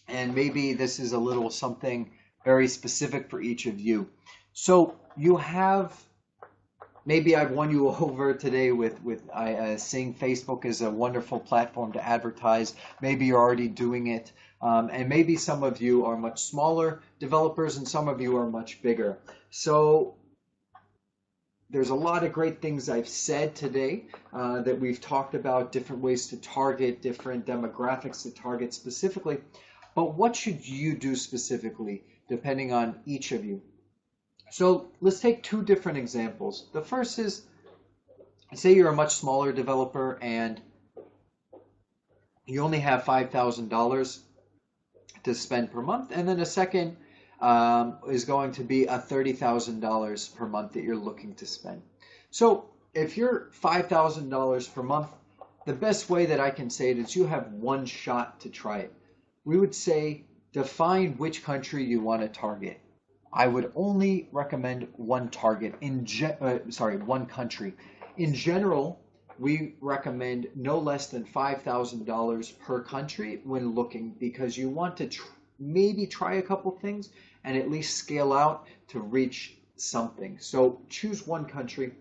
And maybe this is a little something very specific for each of you. So you have, maybe I've won you over today with seeing Facebook is a wonderful platform to advertise. Maybe you're already doing it. And maybe some of you are much smaller developers and some of you are much bigger. So there's a lot of great things I've said today that we've talked about, different ways to target, different demographics to target specifically. But what should you do specifically, depending on each of you? So let's take two different examples. The first is, say you're a much smaller developer and you only have $5,000 to spend per month. And then a second is going to be a $30,000 per month that you're looking to spend. So if you're $5,000 per month, the best way that I can say it is you have one shot to try it. We would say define which country you want to target. I would only recommend one target one country. In general, we recommend no less than $5,000 per country when looking, because you want to maybe try a couple things and at least scale out to reach something. So choose one country.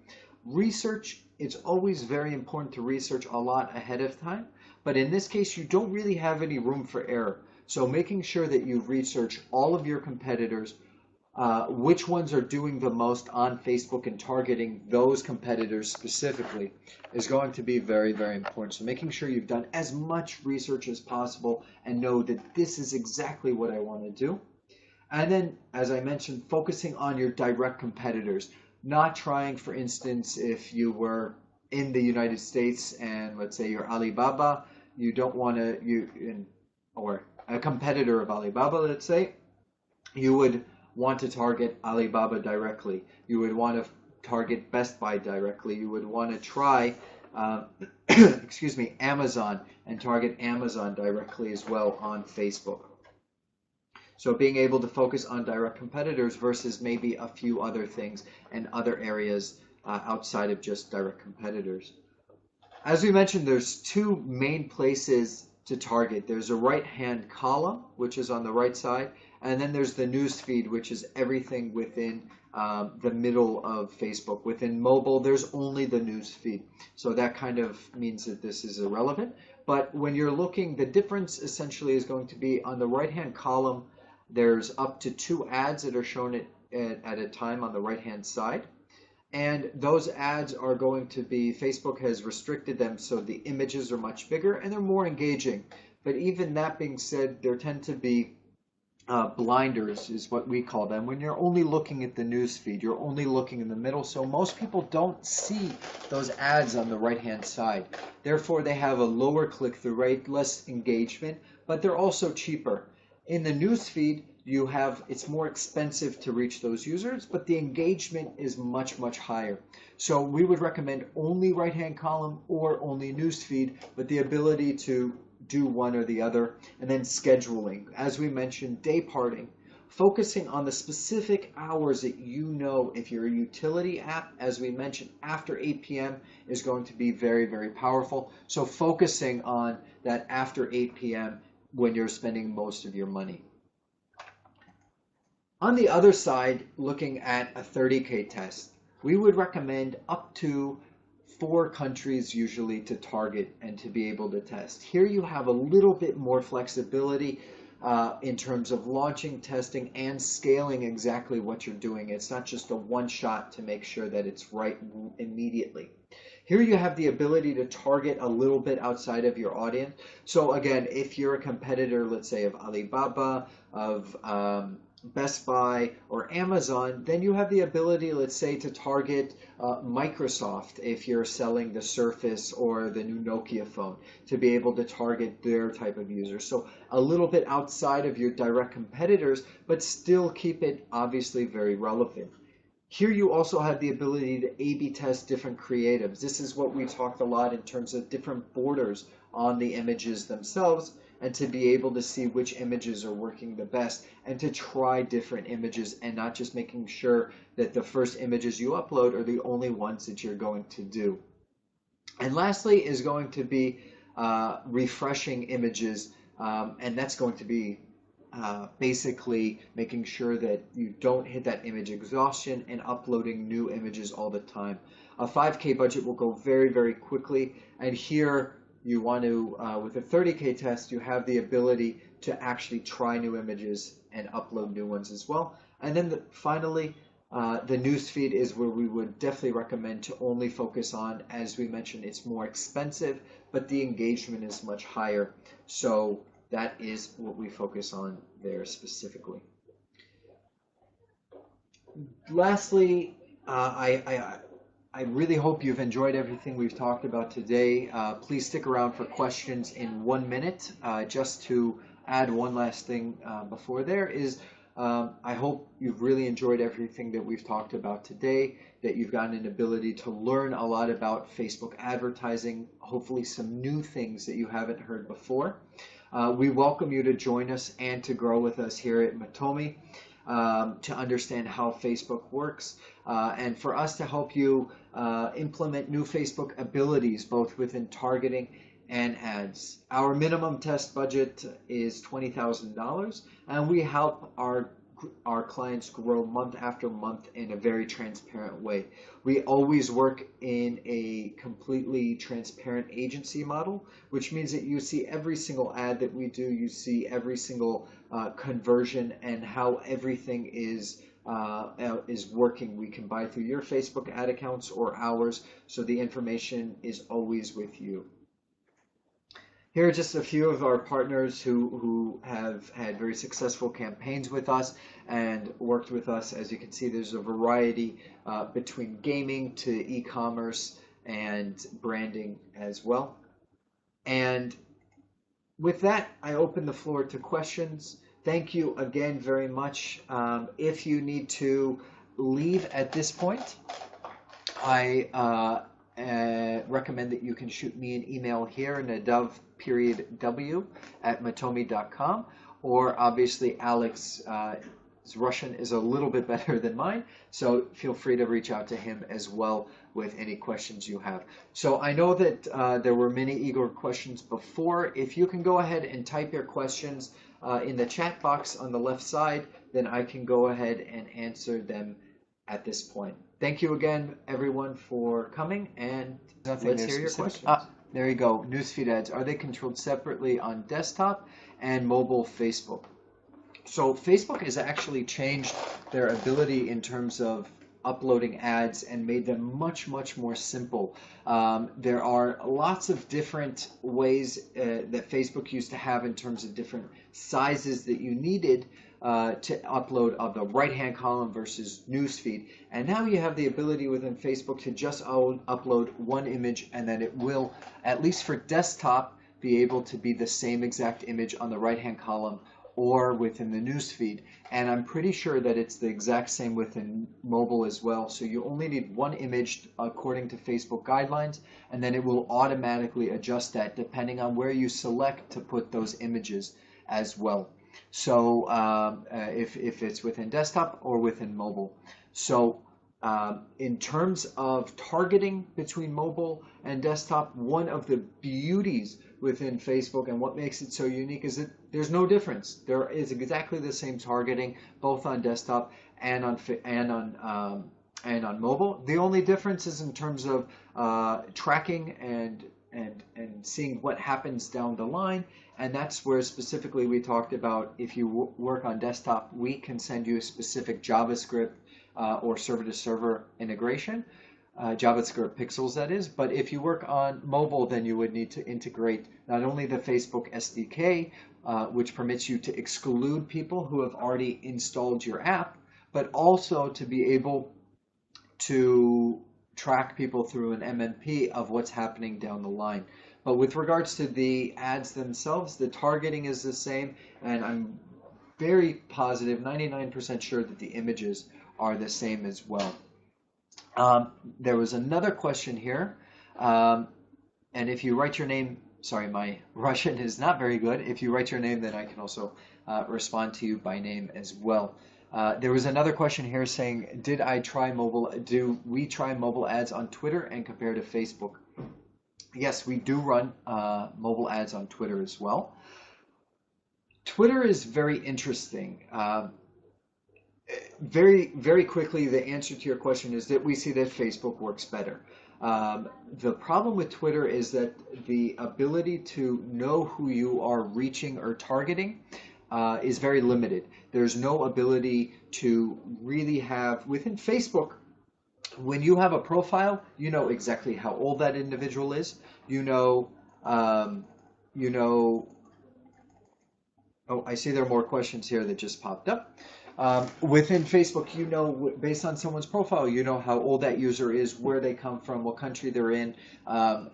Research, it's always very important to research a lot ahead of time, but in this case you don't really have any room for error. So making sure that you research all of your competitors, which ones are doing the most on Facebook and targeting those competitors specifically is going to be very, very important. So making sure you've done as much research as possible and know that this is exactly what I want to do. And then, as I mentioned, focusing on your direct competitors, not trying, for instance, if you were in the United States and let's say you're Alibaba, you don't want to, or a competitor of Alibaba, let's say, you would want to target Alibaba directly. You would want to target Best Buy directly. You would want to try, Amazon, and target Amazon directly as well on Facebook. So being able to focus on direct competitors versus maybe a few other things and other areas outside of just direct competitors. As we mentioned, there's two main places to target. There's a right-hand column, which is on the right side, and then there's the news feed, which is everything within the middle of Facebook. Within mobile, there's only the news feed. So that kind of means that this is irrelevant. But when you're looking, the difference essentially is going to be on the right-hand column, there's up to 2 ads that are shown at a time on the right-hand side. And those ads are going to be, Facebook has restricted them so the images are much bigger and they're more engaging. But even that being said, there tend to be blinders is what we call them. When you're only looking at the news feed, you're only looking in the middle, so most people don't see those ads on the right-hand side. Therefore, they have a lower click-through rate, less engagement, but they're also cheaper. In the news feed, it's more expensive to reach those users, but the engagement is much, much higher. So we would recommend only right-hand column or only news feed, but the ability to do one or the other. And then scheduling, as we mentioned, day parting, focusing on the specific hours that you know. If you're a utility app, as we mentioned, after 8 p.m. is going to be very, very powerful. So focusing on that after 8 p.m. when you're spending most of your money. On the other side, looking at a 30K test, we would recommend up to 4 countries usually to target and to be able to test. Here you have a little bit more flexibility in terms of launching, testing, and scaling exactly what you're doing. It's not just a one shot to make sure that it's right immediately. Here you have the ability to target a little bit outside of your audience. So again, if you're a competitor, let's say of Alibaba, of Best Buy or Amazon, then you have the ability, let's say, to target Microsoft if you're selling the Surface or the new Nokia phone, to be able to target their type of user. So a little bit outside of your direct competitors, but still keep it obviously very relevant. Here you also have the ability to A/B test different creatives. This is what we talked a lot in terms of different borders on the images themselves, and to be able to see which images are working the best and to try different images and not just making sure that the first images you upload are the only ones that you're going to do. And lastly is going to be refreshing images, and that's going to be basically making sure that you don't hit that image exhaustion and uploading new images all the time. A 5K budget will go very, very quickly, and here you want to, with a 30K test, you have the ability to actually try new images and upload new ones as well. And then finally, the newsfeed is where we would definitely recommend to only focus on. As we mentioned, it's more expensive, but the engagement is much higher. So that is what we focus on there specifically. Lastly, I really hope you've enjoyed everything we've talked about today. Please stick around for questions in 1 minute. Just to add one last thing before there is, I hope you've really enjoyed everything that we've talked about today, that you've gotten an ability to learn a lot about Facebook advertising, hopefully some new things that you haven't heard before. We welcome you to join us and to grow with us here at Matomy, to understand how Facebook works, and for us to help you implement new Facebook abilities, both within targeting and ads. Our minimum test budget is $20,000, and we help our clients grow month after month in a very transparent way. We always work in a completely transparent agency model, which means that you see every single ad that we do, you see every single conversion and how everything is working. We can buy through your Facebook ad accounts or ours, so the information is always with you. Here are just a few of our partners who have had very successful campaigns with us and worked with us. As you can see, there's a variety between gaming to e-commerce and branding as well. And with that, I open the floor to questions. Thank you again very much. If you need to leave at this point, I recommend that you can shoot me an email here in adov.w@matomy.com, or obviously Alex, his Russian is a little bit better than mine, so feel free to reach out to him as well with any questions you have. So I know that there were many eager questions before. If you can go ahead and type your questions in the chat box on the left side, then I can go ahead and answer them at this point. Thank you again, everyone, for coming, and let's hear your questions. There you go. Newsfeed ads. Are they controlled separately on desktop and mobile Facebook? So Facebook has actually changed their ability in terms of uploading ads and made them much, much more simple. There are lots of different ways that Facebook used to have in terms of different sizes that you needed to upload of the right-hand column versus newsfeed. And now you have the ability within Facebook to just upload one image, and then it will, at least for desktop, be able to be the same exact image on the right-hand column or within the newsfeed. And I'm pretty sure that it's the exact same within mobile as well. So you only need one image according to Facebook guidelines, and then it will automatically adjust that depending on where you select to put those images as well. So if it's within desktop or within mobile. So in terms of targeting between mobile and desktop, one of the beauties within Facebook and what makes it so unique is that there's no difference. There is exactly the same targeting both on desktop and on mobile. The only difference is in terms of tracking and seeing what happens down the line. And that's where specifically we talked about, if you work on desktop, we can send you a specific JavaScript or server-to-server integration, JavaScript pixels that is. But if you work on mobile, then you would need to integrate not only the Facebook SDK, which permits you to exclude people who have already installed your app, but also to be able to track people through an MMP of what's happening down the line. But with regards to the ads themselves, the targeting is the same, and I'm very positive, 99% sure that the images are the same as well. There was another question here, and if you write your name, sorry, my Russian is not very good. If you write your name, then I can also respond to you by name as well. There was another question here saying, do we try mobile ads on Twitter and compare to Facebook? Yes, we do run mobile ads on Twitter as well. Twitter is very interesting. Very quickly, the answer to your question is that we see that Facebook works better. The problem with Twitter is that the ability to know who you are reaching or targeting is very limited. There's no ability to really have, within Facebook, when you have a profile, you know exactly how old that individual is. You know, oh, I see there are more questions here that just popped up. Within Facebook, you know, based on someone's profile, you know how old that user is, where they come from, what country they're in,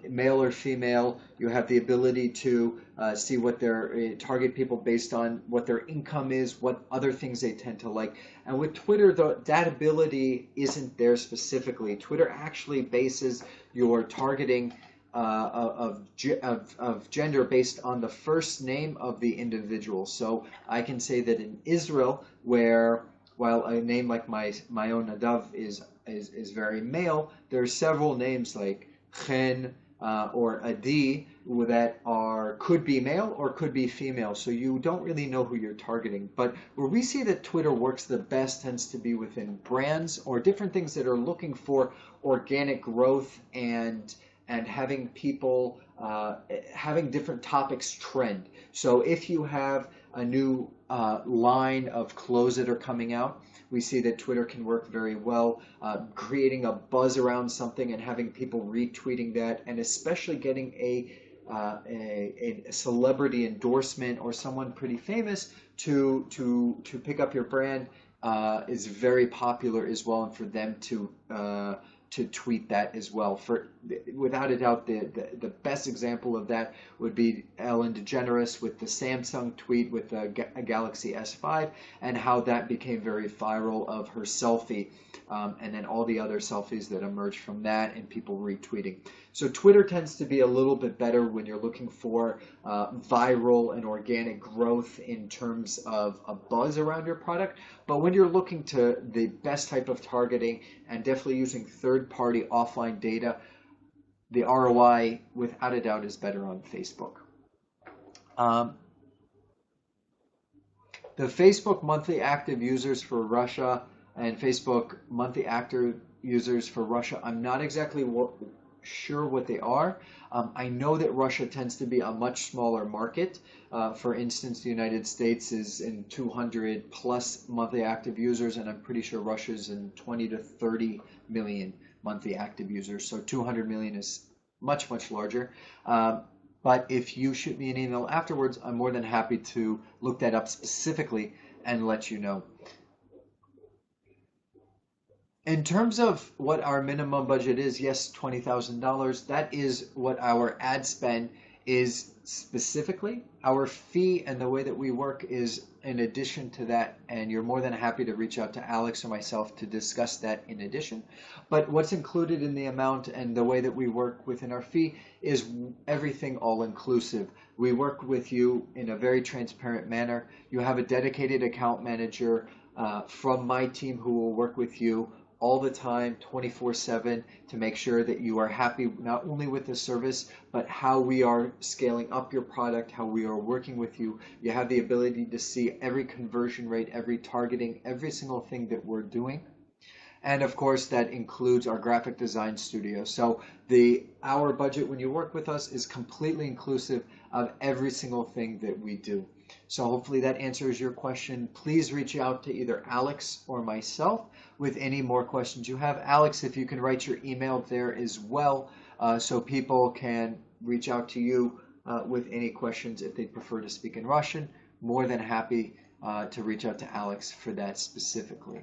male or female. You have the ability to see what their target people based on what their income is, what other things they tend to like. And with Twitter, that ability isn't there specifically. Twitter actually bases your targeting of gender based on the first name of the individual. So I can say that in Israel, where while a name like my own Nadav is very male, there are several names like Chen or Adi that could be male or could be female. So you don't really know who you're targeting. But where we see that Twitter works the best tends to be within brands or different things that are looking for organic growth and having people having different topics trend. So if you have a new line of clothes that are coming out, we see that Twitter can work very well, creating a buzz around something and having people retweeting that, and especially getting a celebrity endorsement or someone pretty famous to pick up your brand is very popular as well, and for them to tweet that as well. Without a doubt, the best example of that would be Ellen DeGeneres with the Samsung tweet with a Galaxy S5 and how that became very viral of her selfie, and then all the other selfies that emerged from that and people retweeting. So Twitter tends to be a little bit better when you're looking for viral and organic growth in terms of a buzz around your product. But when you're looking to the best type of targeting and definitely using third-party offline data, the ROI, without a doubt, is better on Facebook. The Facebook monthly active users for Russia and Facebook monthly active users for Russia, I'm not exactly sure what they are. I know that Russia tends to be a much smaller market. For instance, the United States is in 200 plus monthly active users, and I'm pretty sure Russia's in 20 to 30 million monthly active users. So 200 million is much, much larger. But if you shoot me an email afterwards, I'm more than happy to look that up specifically and let you know. In terms of what our minimum budget is, yes, $20,000. That is what our ad spend is specifically. Our fee and the way that we work is in addition to that, and you're more than happy to reach out to Alex or myself to discuss that in addition. But what's included in the amount and the way that we work within our fee is everything all inclusive. We work with you in a very transparent manner. You have a dedicated account manager from my team who will work with you all the time, 24/7, to make sure that you are happy not only with the service, but how we are scaling up your product, how we are working with you. You have the ability to see every conversion rate, every targeting, every single thing that we're doing. And of course, that includes our graphic design studio. So our budget when you work with us is completely inclusive of every single thing that we do. So hopefully that answers your question. Please reach out to either Alex or myself with any more questions you have. Alex, if you can write your email there as well, so people can reach out to you with any questions. If they'd prefer to speak in Russian, more than happy to reach out to Alex for that specifically.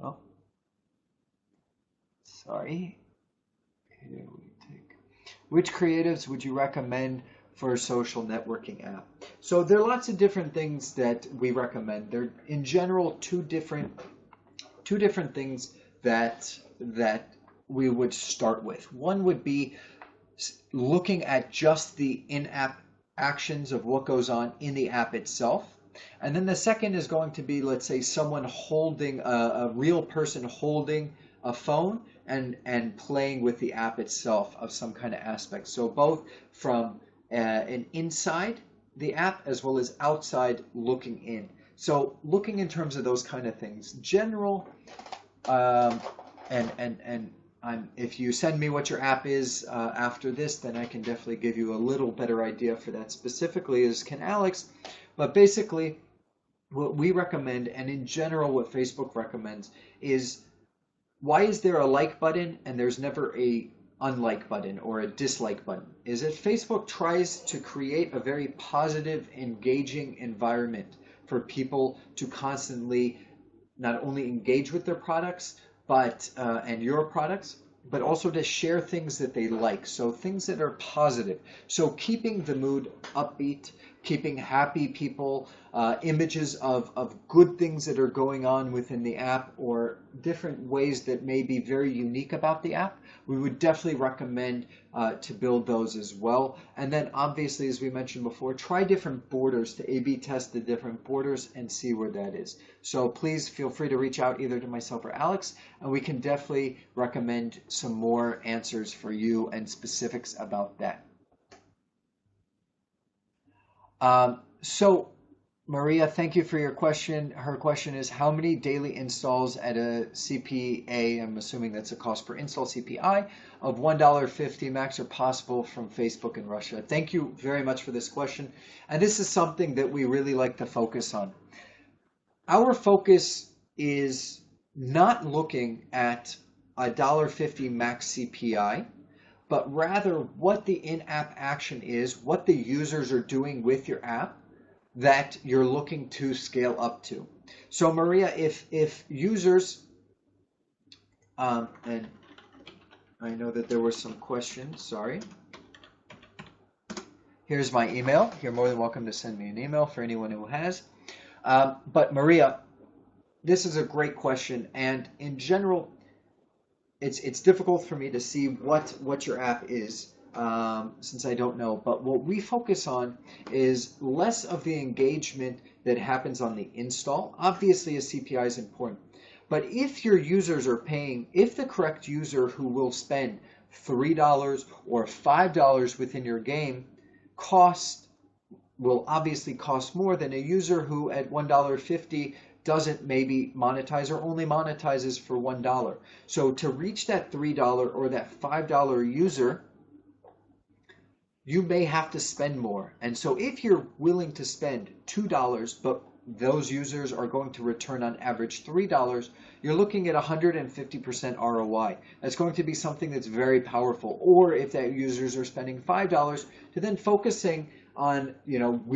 Oh, sorry. Here we take. Which creatives would you recommend for a social networking app? So there are lots of different things that we recommend. They're in general two different things that we would start with. One would be looking at just the in-app actions of what goes on in the app itself. And then the second is going to be, let's say, someone holding a real person holding a phone and playing with the app itself of some kind of aspect. So both from an inside the app as well as outside looking in. So looking in terms of those kind of things, general, and if you send me what your app is after this, then I can definitely give you a little better idea for that specifically, as can Alex. But basically, what we recommend, and in general what Facebook recommends, is why is there a like button and there's never a unlike button or a dislike button? Is that Facebook tries to create a very positive, engaging environment for people to constantly not only engage with their products, but and your products, but also to share things that they like. So things that are positive. So keeping the mood upbeat, keeping happy people, images of good things that are going on within the app or different ways that may be very unique about the app. We would definitely recommend to build those as well. And then obviously, as we mentioned before, try different borders to A/B test the different borders and see where that is. So please feel free to reach out either to myself or Alex, and we can definitely recommend some more answers for you and specifics about that. So Maria, thank you for your question. Her question is, how many daily installs at a CPA, I'm assuming that's a cost per install, CPI, of $1.50 max are possible from Facebook in Russia? Thank you very much for this question. And this is something that we really like to focus on. Our focus is not looking at a $1.50 max CPI, but rather what the in-app action is, what the users are doing with your app that you're looking to scale up to. So Maria, if users, and I know that there were some questions, sorry. Here's my email. You're more than welcome to send me an email for anyone who has. But Maria, this is a great question, and in general, it's difficult for me to see what your app is, since I don't know. But what we focus on is less of the engagement that happens on the install. Obviously, a CPI is important. But if your users are paying, if the correct user who will spend $3 or $5 within your game will obviously cost more than a user who at $1.50 doesn't maybe monetize or only monetizes for $1. So to reach that $3 or that $5 user, you may have to spend more. And so if you're willing to spend $2, but those users are going to return on average $3, you're looking at 150% ROI. That's going to be something that's very powerful. Or if that users are spending $5, to then focusing on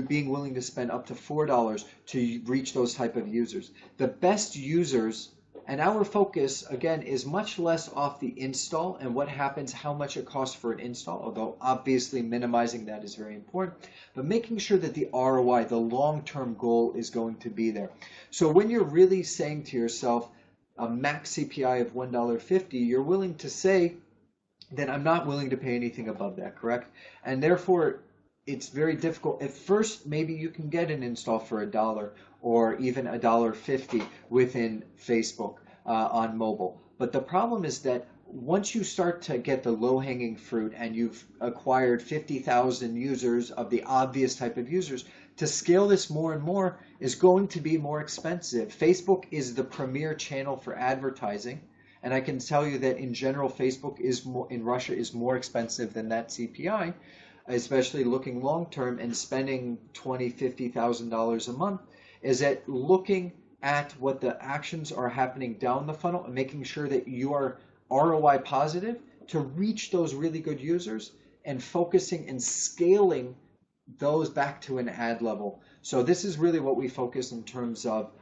being willing to spend up to $4 to reach those type of users. The best users, and our focus again is much less off the install and what happens, how much it costs for an install, although obviously minimizing that is very important, but making sure that the ROI, the long-term goal, is going to be there. So when you're really saying to yourself a max CPI of $1.50, you're willing to say that I'm not willing to pay anything above that, correct? And therefore it's very difficult. At first, maybe you can get an install for $1 or even $1.50 within Facebook on mobile. But the problem is that once you start to get the low-hanging fruit and you've acquired 50,000 users of the obvious type of users, to scale this more and more is going to be more expensive. Facebook is the premier channel for advertising. And I can tell you that in general, Facebook in Russia is more expensive than that CPI, especially looking long-term and spending $20,000, $50,000 a month, is that looking at what the actions are happening down the funnel and making sure that you are ROI positive to reach those really good users and focusing and scaling those back to an ad level. So this is really what we focus in terms of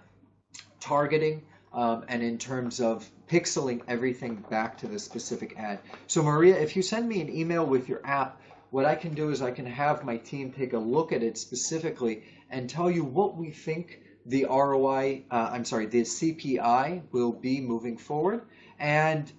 targeting, and in terms of pixeling everything back to the specific ad. So Maria, if you send me an email with your app, what I can do is I can have my team take a look at it specifically and tell you what we think the ROI, the CPI will be moving forward, and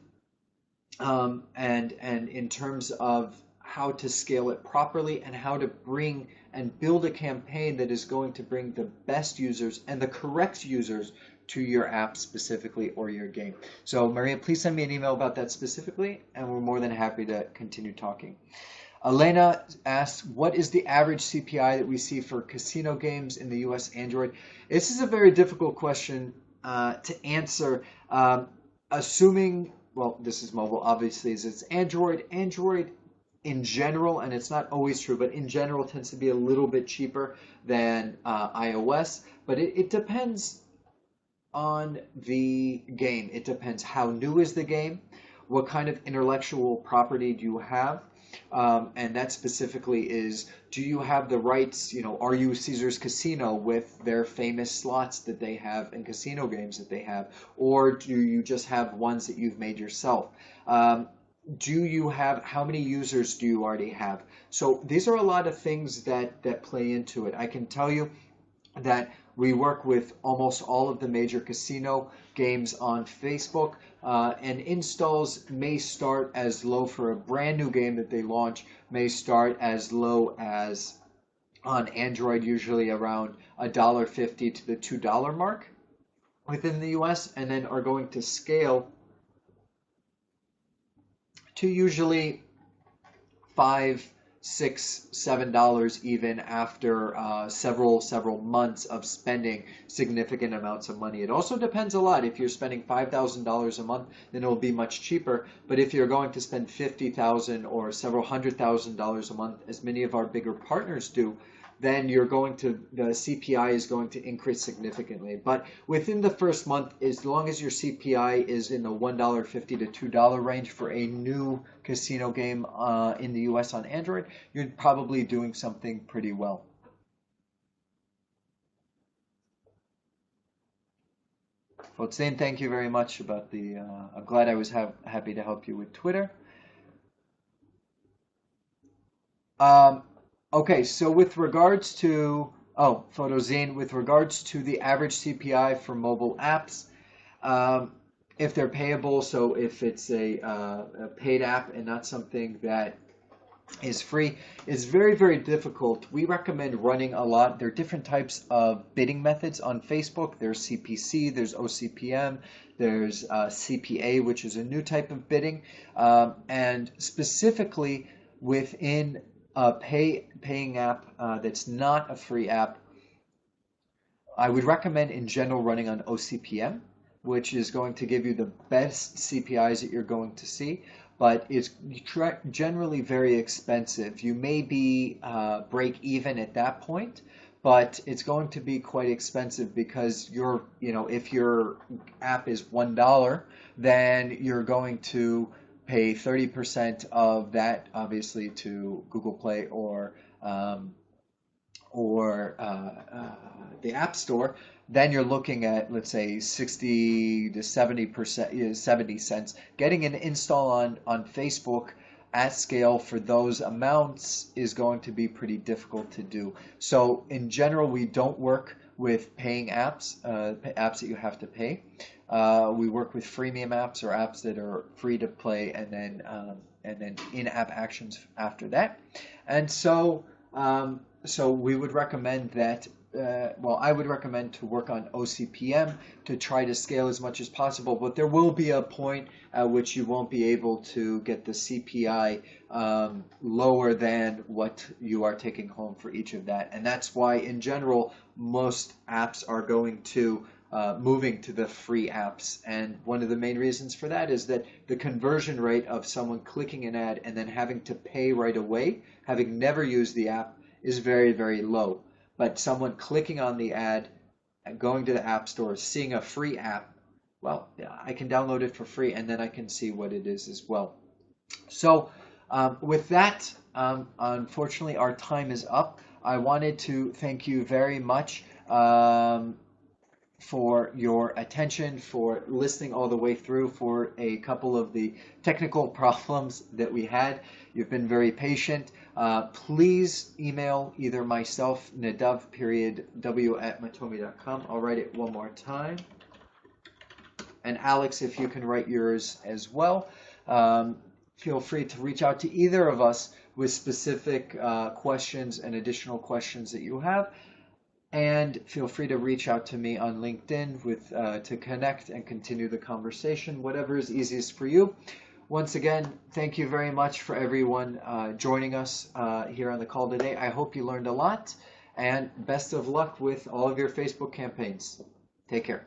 and in terms of how to scale it properly and how to bring and build a campaign that is going to bring the best users and the correct users to your app specifically or your game. So Maria, please send me an email about that specifically, and we're more than happy to continue talking. Elena asks, what is the average CPI that we see for casino games in the US Android? This is a very difficult question to answer. Assuming, well, this is mobile, obviously, is it's Android. Android in general, and it's not always true, but in general tends to be a little bit cheaper than iOS. But it depends on the game. It depends how new is the game, what kind of intellectual property do you have, and that specifically is, do you have the rights, are you Caesar's Casino with their famous slots that they have and casino games that they have, or do you just have ones that you've made yourself? Do you have, how many users do you already have? So these are a lot of things that play into it. I can tell you that we work with almost all of the major casino games on Facebook, and installs may start as low for a brand new game that they launch, may start as low as on Android, usually around $1.50 to the $2 mark within the US, and then are going to scale to usually $5, $6, $7 even after several months of spending significant amounts of money. It also depends a lot. If you're spending $5,000 a month, then it will be much cheaper. But if you're going to spend $50,000 or several $100,000 a month, as many of our bigger partners do, then the CPI is going to increase significantly. But within the first month, as long as your CPI is in the $1.50 to $2 range for a new casino game in the US on Android, you're probably doing something pretty well. Fotzane, thank you very much about the, I'm glad I was happy to help you with Twitter. Okay, so with regards to, Photozine, with regards to the average CPI for mobile apps, if they're payable, so if it's a paid app and not something that is free, is very, very difficult. We recommend running a lot. There are different types of bidding methods on Facebook. There's CPC, there's OCPM, there's CPA, which is a new type of bidding. And specifically within a paying app that's not a free app, I would recommend in general running on OCPM, which is going to give you the best CPIs that you're going to see, but it's generally very expensive. You may be break even at that point, but it's going to be quite expensive because if your app is $1, then you're going to pay 30% of that, obviously, to Google Play or the App Store. Then you're looking at, let's say, 60 to 70%, 70 cents. Getting an install on Facebook at scale for those amounts is going to be pretty difficult to do. So in general, we don't work with paying apps, apps that you have to pay. We work with freemium apps or apps that are free to play, and then in-app actions after that. And so we would recommend that. I would recommend to work on OCPM to try to scale as much as possible, but there will be a point at which you won't be able to get the CPI lower than what you are taking home for each of that. And that's why, in general, most apps are going to moving to the free apps. And one of the main reasons for that is that the conversion rate of someone clicking an ad and then having to pay right away, having never used the app, is very, very low. But someone clicking on the ad and going to the App Store, seeing a free app, well, I can download it for free and then I can see what it is as well. So With that, unfortunately, our time is up. I wanted to thank you very much for your attention, for listening all the way through, for a couple of the technical problems that we had. You've been very patient. Please email either myself, Nadav, period, w@matomy.com. I'll write it one more time. And Alex, if you can write yours as well. Feel free to reach out to either of us with specific questions and additional questions that you have. And feel free to reach out to me on LinkedIn to connect and continue the conversation, whatever is easiest for you. Once again, thank you very much for everyone joining us here on the call today. I hope you learned a lot, and best of luck with all of your Facebook campaigns. Take care.